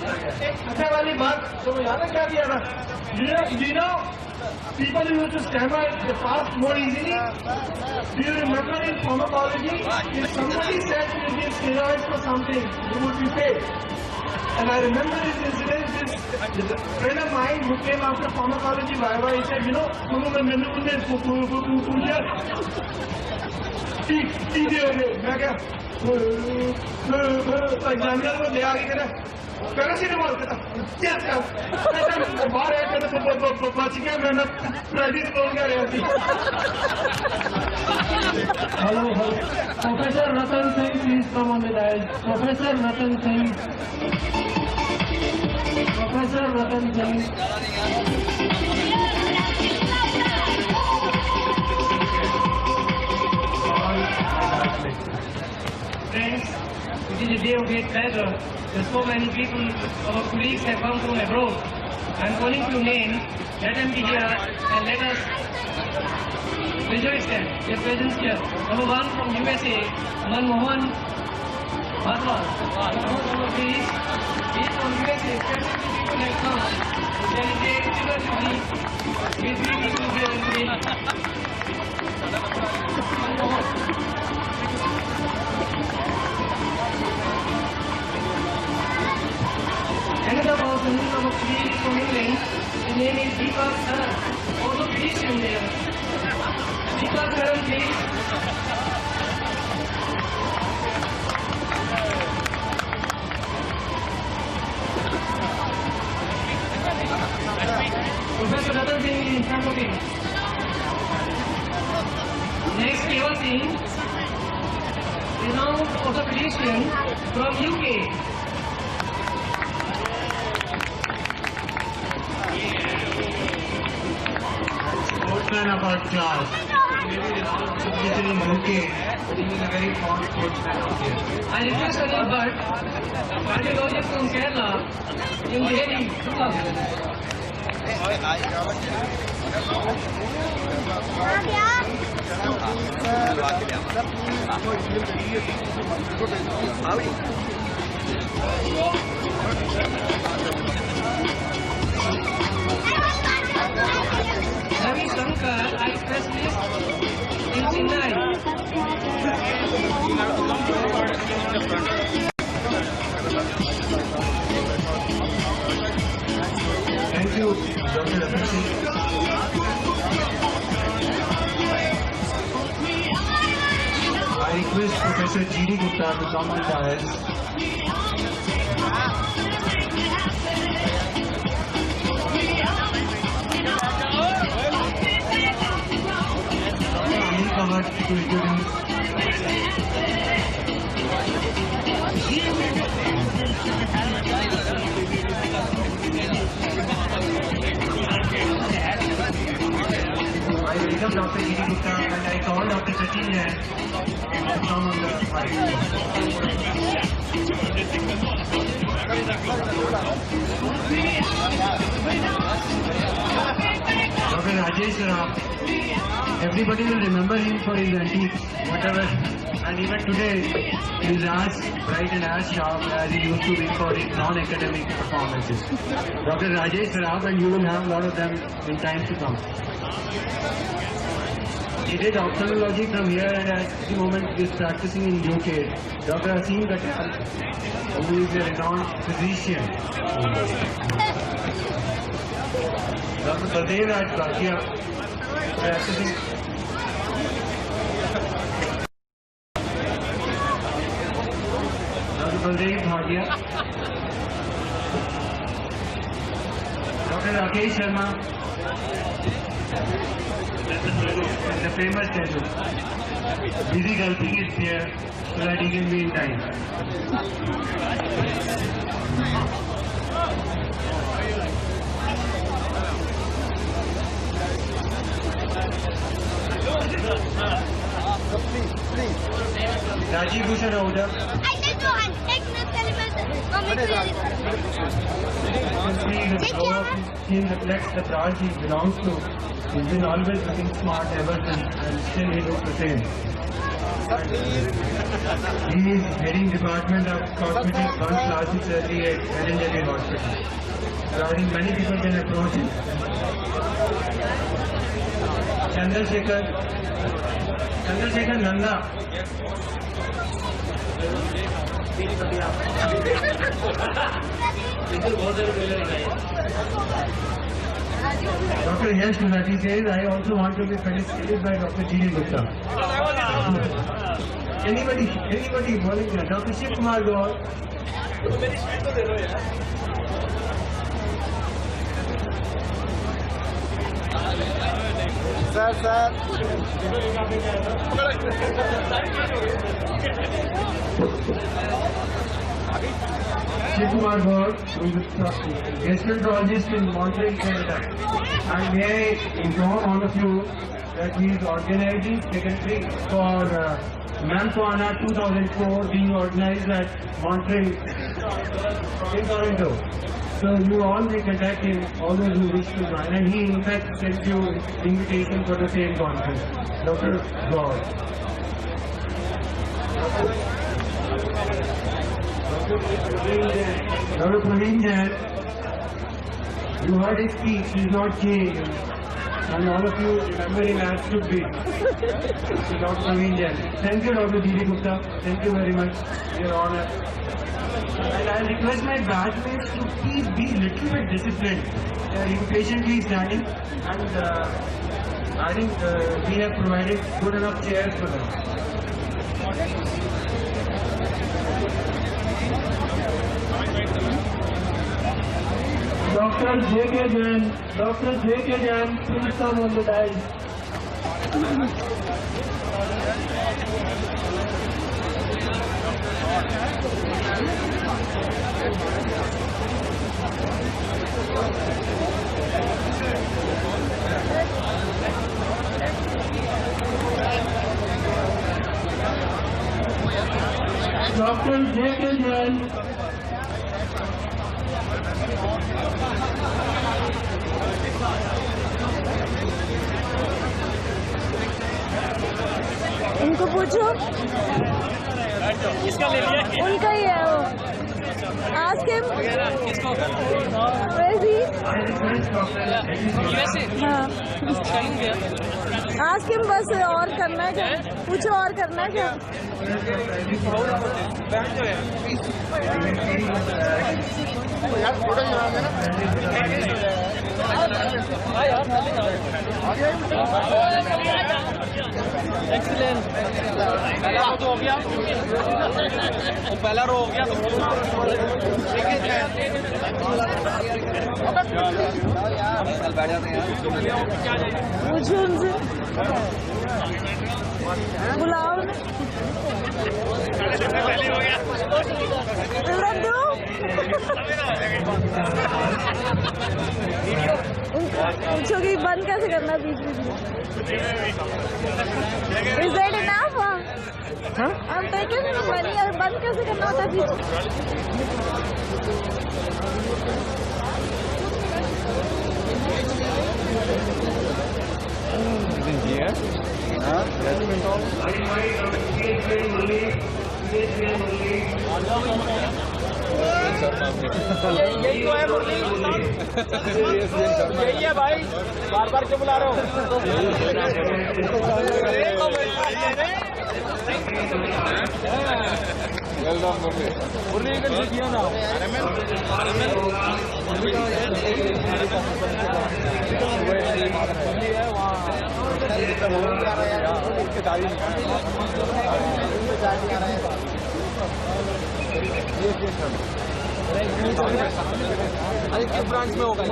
अच्छा वाली बात तो याद है क्या किया था? You know, people used to stammer the past more easily. Do you remember in pharmacology, if somebody said you give steroids for something, you would be paid. And I remember this incident, this friend of mine who came after pharmacology viva, he said, you know, मैं क्या examiner को ले आगे करा paracetamol बाहर बच गया, मैंने प्राइवेट बोल कर रही थी। Hello professor Ratan Singh, please come on the dial. Professor Ratan Singh, professor Ratan Singh. Friends, it is a day of great pleasure. There's so many people, our colleagues have come from abroad. I'm calling to name, let them be here and let us rejoice them, their presence here. Number 1 from USA, Manmohan Bhatwal. Number 3 is from USA, specifically people have come to celebrate Silver Jubilee with me people here today. Another person is our colleague from England. His name is Deepak Saran. Also please come there. Deepak Saran, please. Professor Ratan Singh is in front of him. Next, Keval Singh, renowned orthopedician from UK. Sportsman of our class. Orthopedician in UK. He is a very fond sportsman of here. I request Anil Bhatt, cardiologist from Kerala, in Delhi, to come. Ravi Shankar, eye specialist in Chennai. Thank you, Dr. Ramesh. I request Professor G.D. Gupta to come on dais. Anil Kamat to introduce. I welcome was Dr. Giri Gupta, and I called Dr. Sachin Jain to come on the Dr. Rajesh Saraf, everybody will remember him for his antiques, whatever, and even today he is as bright and as sharp as he used to be for his non-academic performances. Dr. Rajesh Saraf, and you will have a lot of them in times to come. He did ophthalmology from here, and at the moment he is practicing in UK. Dr. Asim Katyal, who is a renowned physician. Dr. Baldev Raj Bhatia, practicing. Dr. Baldev Bhatia. Dr. Rakesh Sharma, the famous tattoo. Busy gulping is here so that he can be in time. Rajiv Bhushan Ahuja. He reflects the branch he belongs to. He's been always looking smart ever since, and still he looks the same. He is heading Department of Cosmetics and Plastic Surgery at NNJB Hospital. So I think many people can approach him. Chandrasekhar Nanda. Dr. Yash Gulati says, I also want to be felicitated by Dr. Giri Gupta. Anybody volunteer? Dr. Shiv Kumar Gaur. Sir. Shiv Kumar Gaur, who is a gastroenterologist in Montreal, Canada. And may I inform all of you that he is organizing secretary for Mampoana 2004 being organized at Montreal in Toronto. So you all may contact him, all those who wish to join. And he in fact sent you invitation for the same conference. Dr. Gaur. Dr. Praveen Jain, you heard his speech, he is not changed. And all of you remember him as should be. Dr. Praveen Jain. Thank you, Dr. Giri Gupta. Thank you very much. Your honor. And I request my batchmates to please be a little bit disciplined. They are impatiently standing, and I think we have provided good enough chairs for them. Dr. J.K. Jain, please come on the dais. Dr. J.K. Jain. इनको पूछो इसका ले लिया उनका ही है वो ask him हाँ ask him बस और करना है क्या पूछो और करना है क्या एक्सीलेंट पहला तो हो गया पहला रो हो गया पूछो उनसे बुलाओ पूछो कि बंद कैसे करना बीच बीच में। Is that enough? I'm taking money और बंद कैसे करना होता है बीच में? यही तो है मुरली, यही है भाई, बार बार क्यों बुला रहे हो? मुरली इधर दिया ना। अरे किस ब्रांच में होगा?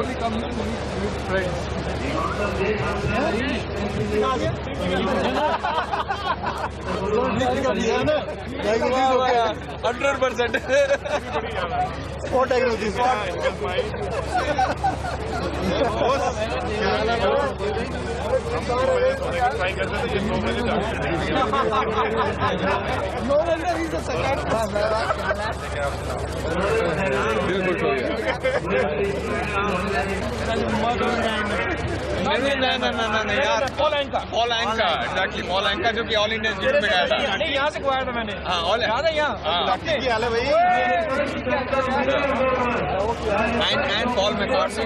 नहीं यार, Paul Enka exactly, Paul Enka जो कि ऑल इंडिया इंस्टीट्यूट में गया था। नहीं, यहाँ से खुआया था मैंने। हाँ, ऑल याद है यहाँ। And Paul McCartney.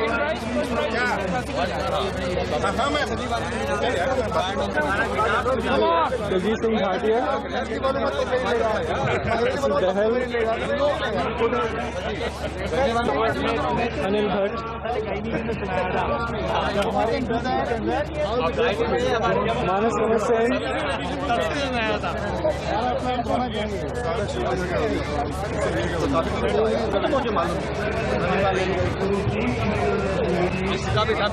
Jagjit Singh Bhatia, Anil Bhatt, Manas Sen, इसका भी था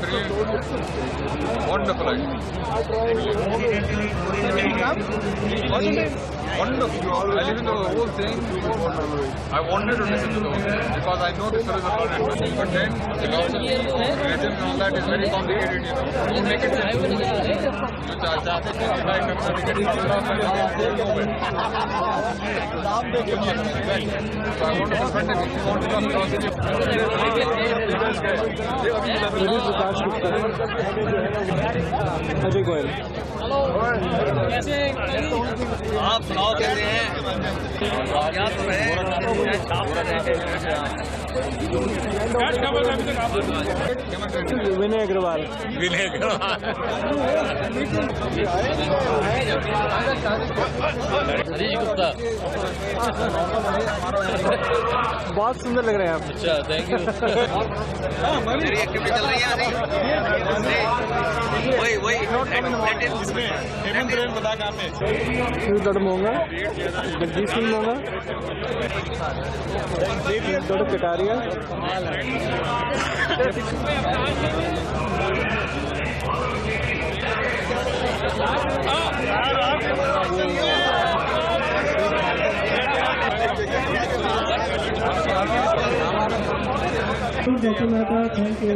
wonderful, wonderful. I listened to the whole thing. I wanted to listen to the whole thing because I know this is a project, but then the philosophy, religion and all that is very complicated, you know. You make it simple. So I want to present it. If you want to talk philosophy, Ajay Goyal. आप सुनाओ कैसे हैं? याद तो है। विनय अग्रवाल। हरीश गुप्ता। बहुत सुंदर लग रहे हैं आप। अच्छा, थैंक यू। मेरी एक्टिविटी चल रही है नहीं? वही हेमंत रेन बता कहाँ पे? Doctor Monga, Jagjit Singh Monga, doctor Kataria, thank you.